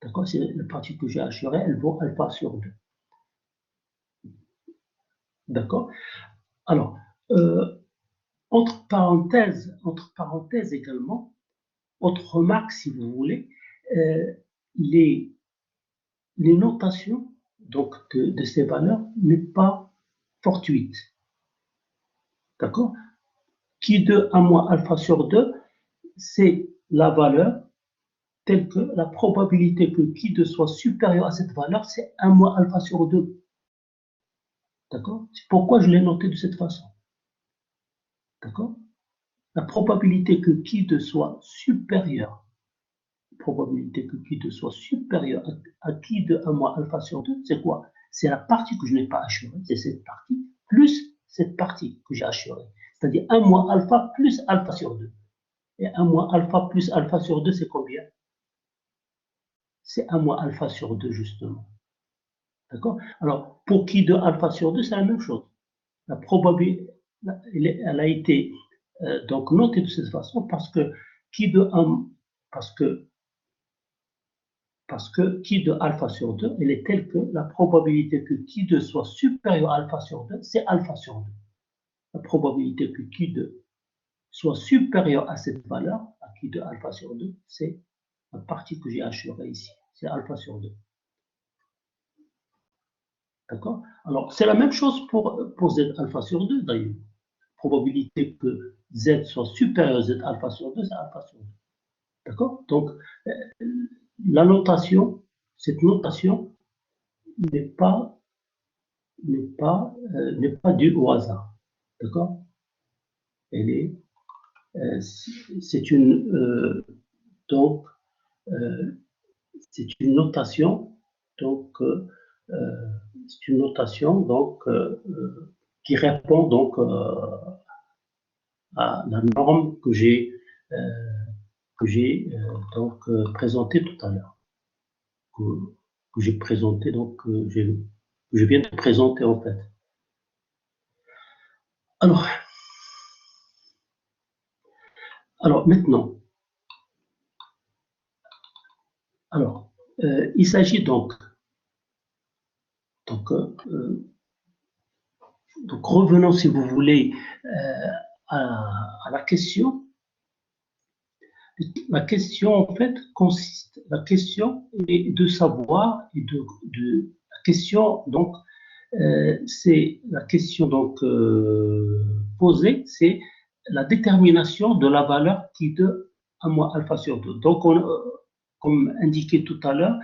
D'accord, c'est la partie que j'ai assurée, elle vaut alpha sur 2. D'accord. Alors, entre parenthèses également, autre remarque si vous voulez, les notations donc, de ces valeurs n'est pas fortuite. D'accord? Qui de 1 moins alpha sur 2, c'est la valeur telle que la probabilité que qui de soit supérieur à cette valeur, c'est 1 moins alpha sur 2. D'accord? C'est pourquoi je l'ai noté de cette façon. D'accord? La probabilité que qui de soit supérieur, probabilité que qui de soit supérieur à qui de 1 moins alpha sur 2, c'est quoi? C'est la partie que je n'ai pas assurée, c'est cette partie, plus cette partie que j'ai assurée. C'est-à-dire 1 moins alpha plus alpha sur 2. Et 1 moins alpha plus alpha sur 2, c'est combien? C'est 1 moins alpha sur 2, justement. D'accord? Alors, pour qui de alpha sur 2, c'est la même chose. La probabilité, elle a été donc notée de cette façon parce que qui de 1, parce que qui de alpha sur 2, elle est telle que la probabilité que qui de soit supérieur à alpha sur 2, c'est alpha sur 2. La probabilité que qui de soit supérieur à cette valeur, à qui de alpha sur 2, c'est la partie que j'ai assurée ici, c'est alpha sur 2. D'accord? Alors, c'est la même chose pour Z alpha sur 2 d'ailleurs. Probabilité que Z soit supérieur à Z alpha sur 2, c'est alpha sur 2. D'accord? Donc, la notation, cette notation n'est pas due au hasard. D'accord? Elle est, c'est une, donc, c'est une notation, donc, c'est une notation, donc, qui répond, donc, à la norme que j'ai donc présentée tout à l'heure, que j'ai présenté, donc que je viens de présenter en fait. Alors maintenant, il s'agit donc revenons si vous voulez à la question. La question en fait consiste, la question est de savoir et la question donc c'est la question donc posée, c'est la détermination de la valeur qui de 1 moins alpha sur 2. Donc comme indiqué tout à l'heure,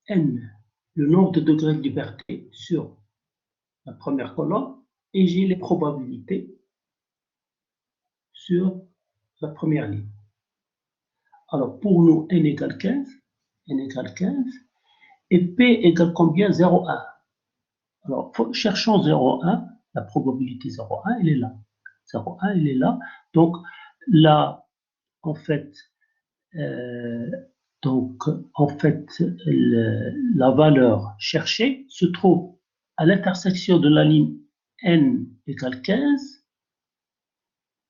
n, le nombre de degrés de liberté sur la première colonne, et j'ai les probabilités sur la première ligne. Alors pour nous, n égale 15, et p égale combien? 0,1. Alors cherchons 0,1, la probabilité 0,1, elle est là. 0,1, elle est là. Donc là, en fait, la valeur cherchée se trouve à l'intersection de la ligne n égale 15,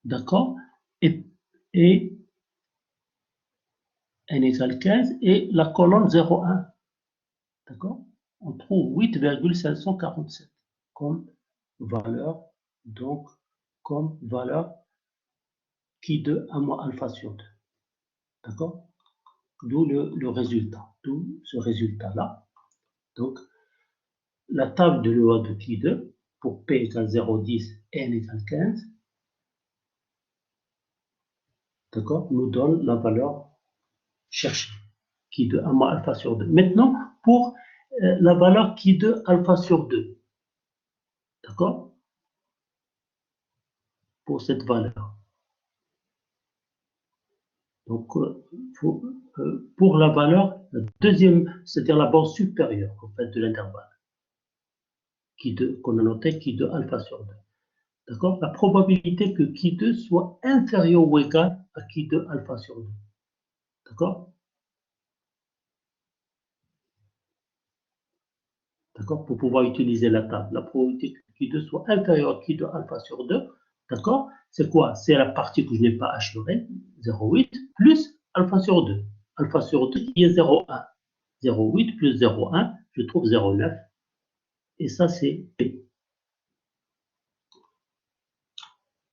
d'accord, et n égale 15 et la colonne 0,1, d'accord. On trouve 8,547 comme valeur, donc comme valeur qui de 1 moins alpha sur 2, d'accord. D'où le résultat, d'où ce résultat-là. Donc, la table de loi de Qui2 pour P égale 0,10 et N égale 15, d'accord, nous donne la valeur cherchée, qui de 1 moins alpha sur 2. Maintenant, pour la valeur qui de alpha sur 2, d'accord, pour cette valeur. Donc, pour la valeur, la deuxième, c'est-à-dire la bande supérieure en fait, de l'intervalle, qu'on a noté qui de alpha sur 2. D'accord. La probabilité que Qui2 soit inférieur ou égal à Qui2 alpha sur 2. D'accord. D'accord. Pour pouvoir utiliser la table. La probabilité que Qui2 soit inférieur à Qui2 alpha sur 2. D'accord. C'est quoi? C'est la partie que je n'ai pas assurée, 0,8, plus alpha sur 2. Alpha sur 2 qui est 0,1. 0,8 plus 0,1, je trouve 0,9. Et ça, c'est P.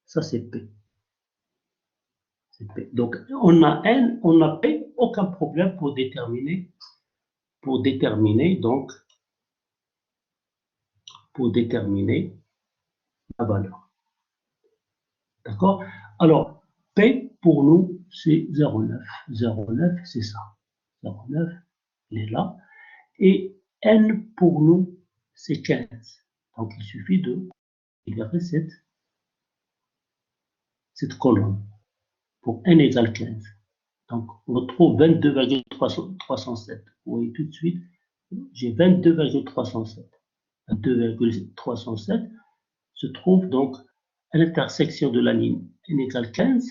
Ça, c'est P. Donc, on a N, on a P, aucun problème pour déterminer donc la valeur. D'accord. Alors, P pour nous, c'est 0,9. 0,9, c'est ça. 0,9, il est là. Et N pour nous, c'est 15. Donc, il suffit de libérer cette colonne pour N égale 15. Donc, on retrouve 22,307. Vous voyez tout de suite, j'ai 22,307. 22,307 se trouve donc à l'intersection de la ligne n égale 15,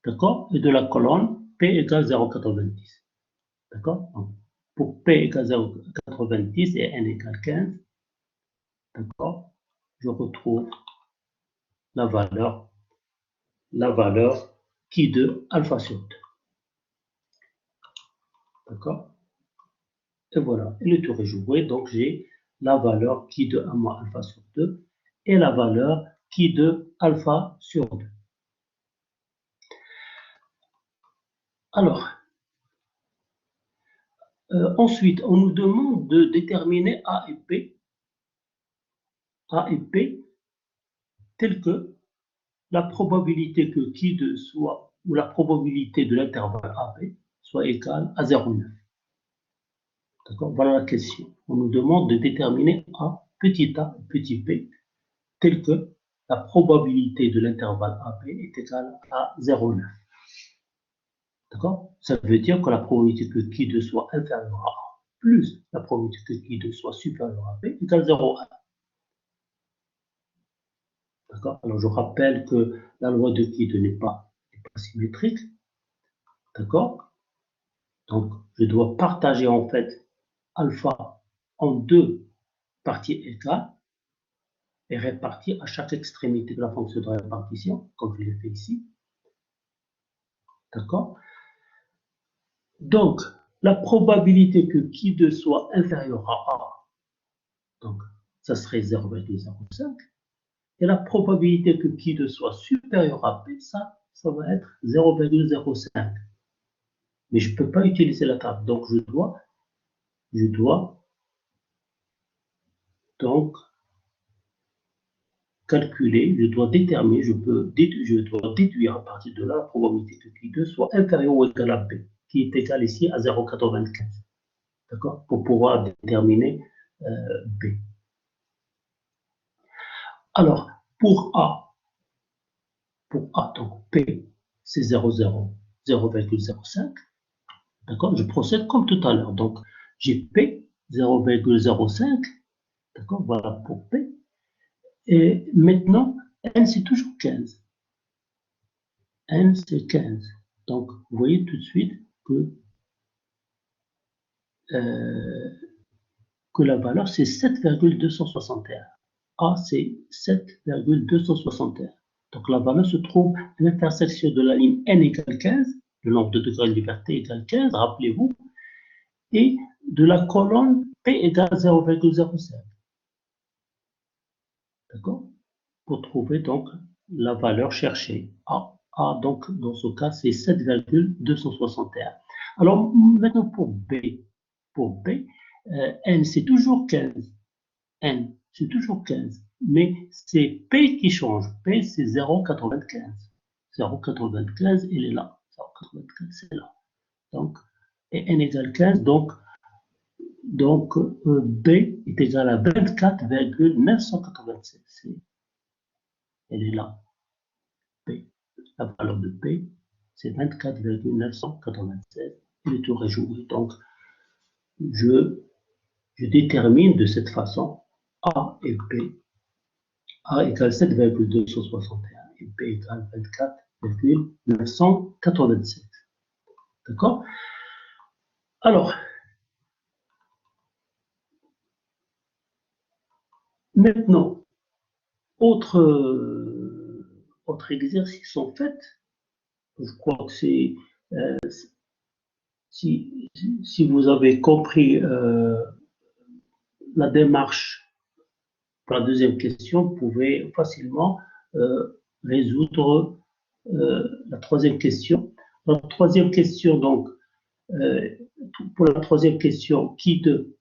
d'accord, et de la colonne p égale 0,90. D'accord. Pour p égale 0,90 et n égale 15, d'accord, je retrouve la valeur qui de alpha sur 2. D'accord? Et voilà, et le tour est joué. Donc, j'ai la valeur qui de 1 moins alpha sur 2 et la valeur qui de alpha sur 2. Alors, ensuite, on nous demande de déterminer A et P telle que la probabilité que qui de soit, ou la probabilité de l'intervalle AB soit égale à 0,9. D'accord? Voilà la question. On nous demande de déterminer A, petit p, tel que la probabilité de l'intervalle AB est égale à 0,9. D'accord? Ça veut dire que la probabilité que qui de soit inférieure à A plus la probabilité que qui de soit supérieure à B égale 0,1. D'accord? Alors je rappelle que la loi de qui de n'est pas symétrique. D'accord? Donc je dois partager en fait alpha en deux parties égales et répartir à chaque extrémité de la fonction de répartition, comme je l'ai fait ici. D'accord? Donc, la probabilité que qui de soit inférieur à A, donc ça serait 0,05, et la probabilité que qui de soit supérieur à B, ça va être 0,05. Mais je ne peux pas utiliser la table, donc je dois donc calculer, je dois déterminer, je dois déduire à partir de là la probabilité que qui de soit inférieure ou égale à B, qui est égale ici à 0,95. D'accord? Pour pouvoir déterminer B. Alors, pour A, donc P, c'est 0,05. D'accord? Je procède comme tout à l'heure. Donc, j'ai P, 0,05. D'accord? Voilà pour P. Et maintenant, N, c'est toujours 15. N, c'est 15. Donc, vous voyez tout de suite que la valeur, c'est 7,261. A, c'est 7,261. Donc, la valeur se trouve à l'intersection de la ligne n égale 15, le nombre de degrés de liberté égale 15, rappelez-vous, et de la colonne P égale 0,05. D'accord? Pour trouver donc la valeur cherchée. A, donc, dans ce cas, c'est 7,261. Alors, maintenant pour B. Pour B, N, c'est toujours 15. N, c'est toujours 15. Mais c'est P qui change. P, c'est 0,95. 0,95, il est là. 0,95, c'est là. Donc, et N égale 15. Donc B est égal à 24,996. Elle est là. P. La valeur de P, c'est 24,996. Et le tour est joué. Donc, je détermine de cette façon A et B. A égale 7,261 et B égale 24,987. D'accord? Alors, maintenant, autre exercice en fait, je crois que c'est, si vous avez compris la démarche pour la deuxième question, vous pouvez facilement résoudre la troisième question. La troisième question, donc, pour la troisième question, qui de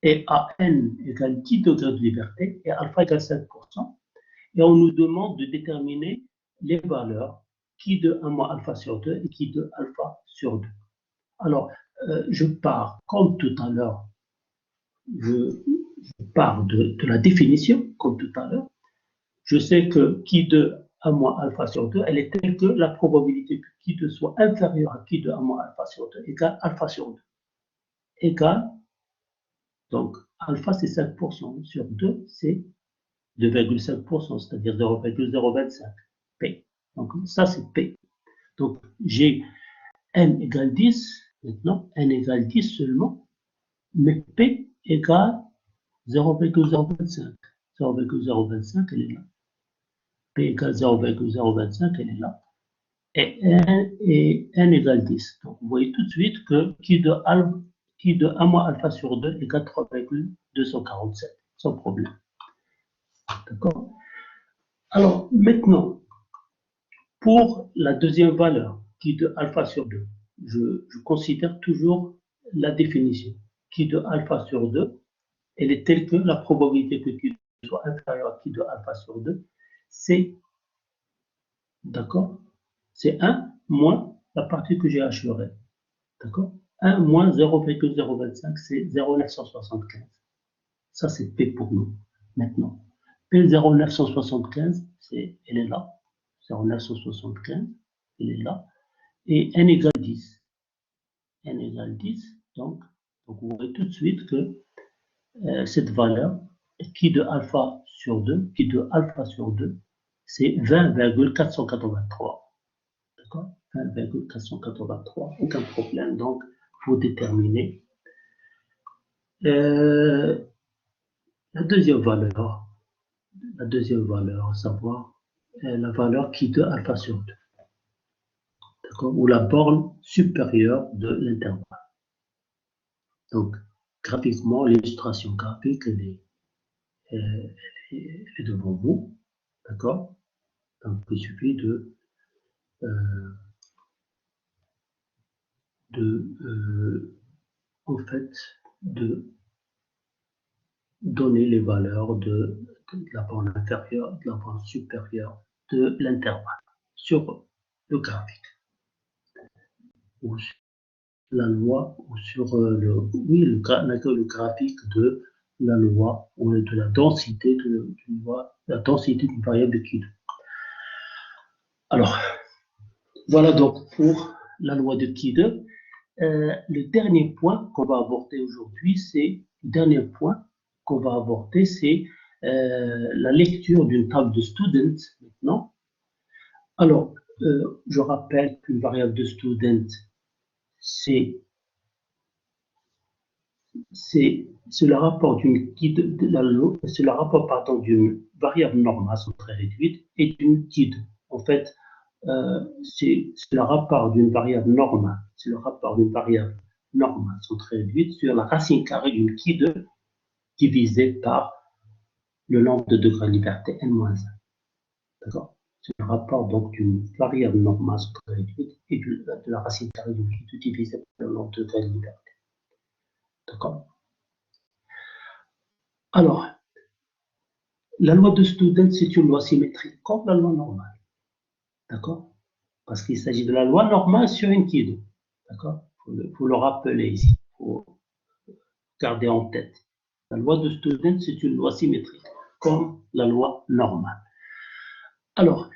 et à n égale 10 degrés de liberté et alpha égale 5%. Et on nous demande de déterminer les valeurs qui de 1 moins alpha sur 2 et qui de alpha sur 2. Alors, je pars, comme tout à l'heure, je pars de la définition, comme tout à l'heure. Je sais que qui de 1 moins alpha sur 2, elle est telle que la probabilité que qui de soit inférieure à qui de 1 moins alpha sur 2 égale alpha sur 2. Égale, donc alpha c'est 5%, sur 2 c'est 2,5%, c'est-à-dire 0,025. P. Donc ça c'est P. Donc j'ai n égale 10, maintenant n égale 10 seulement, mais P égale 0,025. 0,025, elle est là. P égale 0,025, elle est là. et n égale 10. Donc, vous voyez tout de suite que qui de 1 moins alpha sur 2 égale 3,247, sans problème. D'accord? Alors, maintenant, pour la deuxième valeur, qui de alpha sur 2, je considère toujours la définition. Qui de alpha sur 2, elle est telle que la probabilité que qui soit inférieur à qui de alpha sur 2, c'est, d'accord? C'est 1 moins la partie que j'ai assurée. D'accord? 1 moins 0,025, c'est 0,975. Ça, c'est P pour nous. Maintenant, P 0,975, elle est là. 0,975, elle est là. Et n égale 10. N égale 10. Donc vous voyez tout de suite que cette valeur, qui de alpha sur 2, c'est 20,483. D'accord? 20,483, aucun problème. Donc, il faut déterminer la deuxième valeur, à savoir la valeur qui de alpha sur 2. D'accord? Ou la borne supérieure de l'intervalle. Donc, graphiquement, l'illustration graphique, elle est devant vous. D'accord? Donc, il suffit en fait, de donner les valeurs de la borne inférieure, de la borne supérieure de l'intervalle sur le graphique ou sur la loi ou sur le graphique de la loi ou de la densité d'une variable qui. Alors, voilà donc pour la loi de Kide. Le dernier point qu'on va aborder aujourd'hui, c'est la lecture d'une table de student maintenant. Alors, je rappelle qu'une variable de student, c'est le rapport d'une variable normale très réduite et d'une guide. En fait, c'est le rapport d'une variable normale, très réduite sur la racine carrée d'une guide divisée par le nombre de degrés de liberté n-1. D'accord? C'est le rapport donc d'une variable normale très réduite et de la racine carrée d'une guide divisée par le nombre de degrés de liberté. D'accord? Alors, la loi de Student, c'est une loi symétrique comme la loi normale. D'accord? Parce qu'il s'agit de la loi normale sur une guide. D'accord? Il faut le rappeler ici. Il faut garder en tête. La loi de Student, c'est une loi symétrique comme la loi normale. Alors,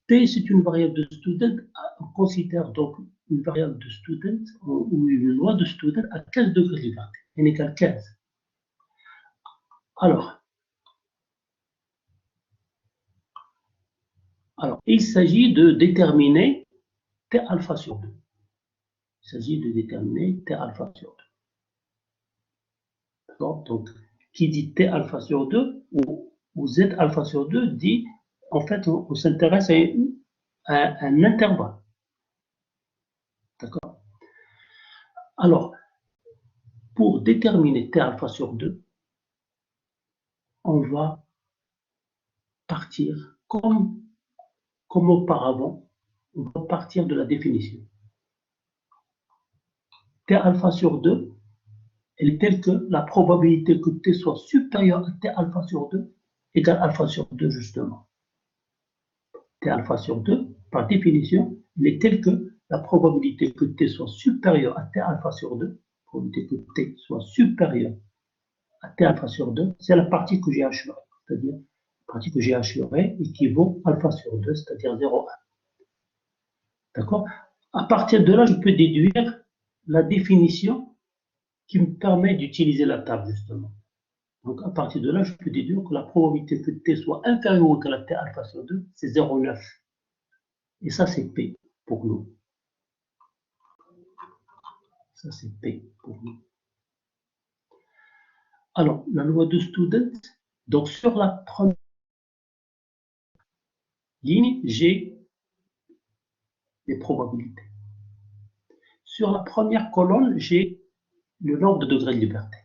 T, c'est une variable de Student. On considère donc une variable de Student ou une loi de Student à 15 degrés de liberté. N égale 15. Alors, il s'agit de déterminer T alpha sur 2. Il s'agit de déterminer T alpha sur 2. D'accord? Donc, qui dit T alpha sur 2 ou Z alpha sur 2 dit, en fait, on s'intéresse à un intervalle. D'accord? Alors, pour déterminer T alpha sur 2, on va partir comme auparavant, on va partir de la définition. T alpha sur 2, elle est telle que la probabilité que T soit supérieur à T alpha sur 2 égale alpha sur 2 justement. T alpha sur 2, par définition, il est telle que la probabilité que T soit supérieur à T alpha sur 2, probabilité que T soit supérieur à T alpha sur 2, c'est la partie que j'ai assurée. C'est-à-dire, la partie que j'ai assurée équivaut à alpha sur 2, c'est-à-dire 0,1. D'accord? À partir de là, je peux déduire la définition qui me permet d'utiliser la table, justement. Donc, à partir de là, je peux déduire que la probabilité que T soit inférieure ou égale à T alpha sur 2, c'est 0,9. Et ça, c'est P pour nous. Ça, c'est P pour nous. Alors, la loi de Student, donc sur la première ligne, j'ai les probabilités. Sur la première colonne, j'ai le nombre de degrés de liberté.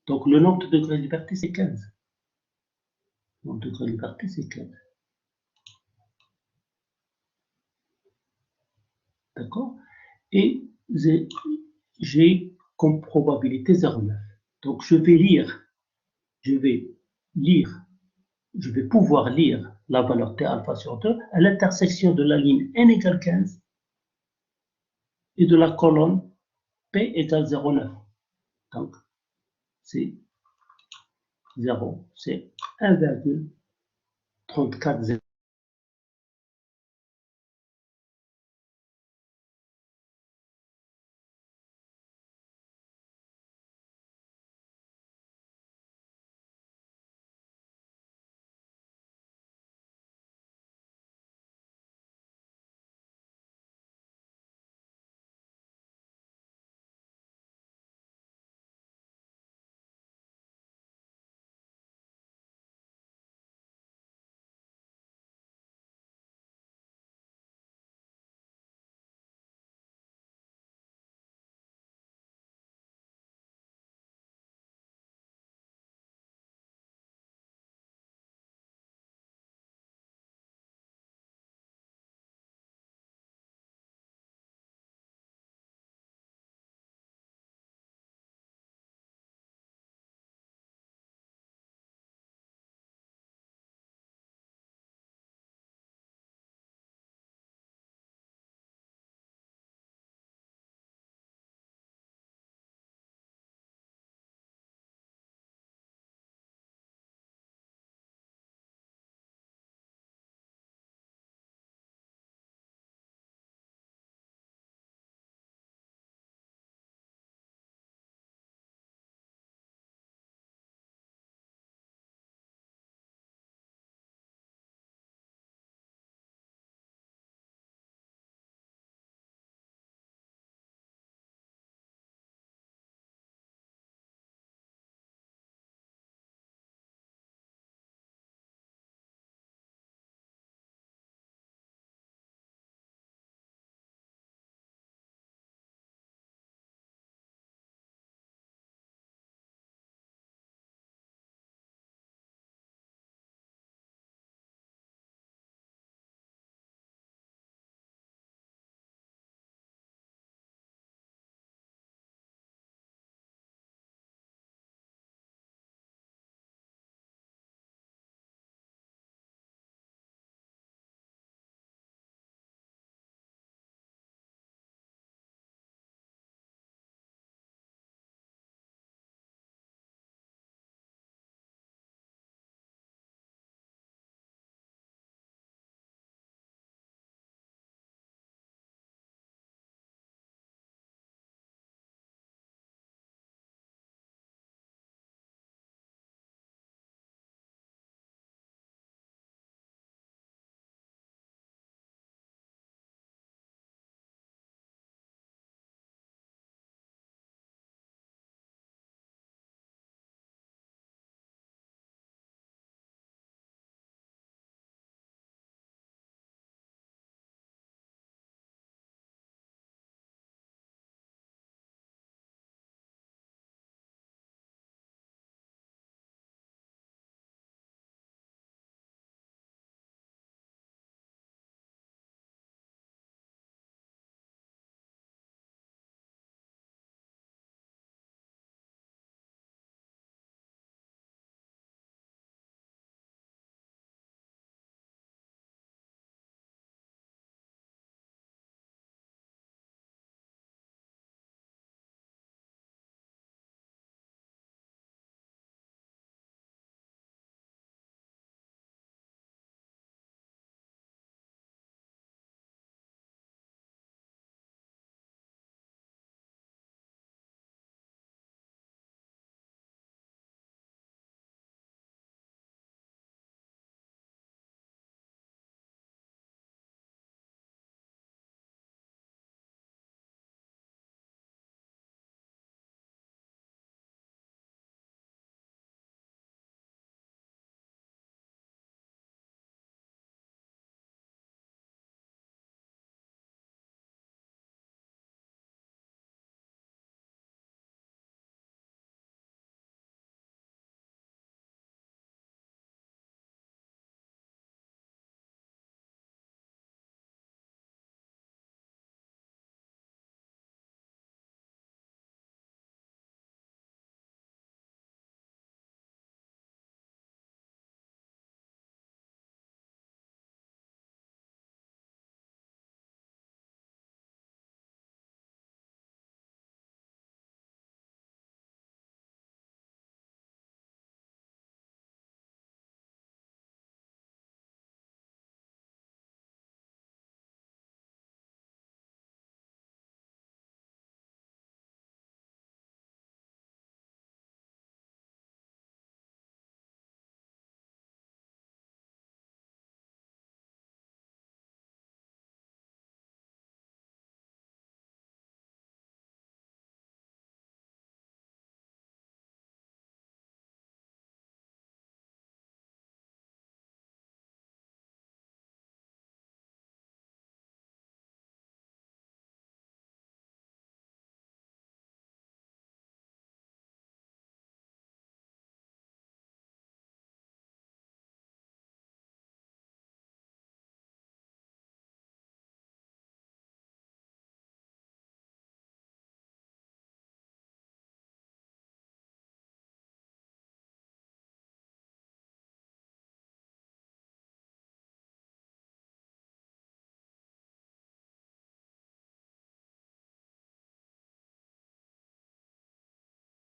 Donc, le nombre de degrés de liberté, c'est 15. Le nombre de degrés de liberté, c'est 15. D'accord? Et j'ai comme probabilité 0,9. Donc, je vais pouvoir lire la valeur T alpha sur 2 à l'intersection de la ligne n égale 15 et de la colonne P égale 0,9. Donc, c'est 0, c'est 1,34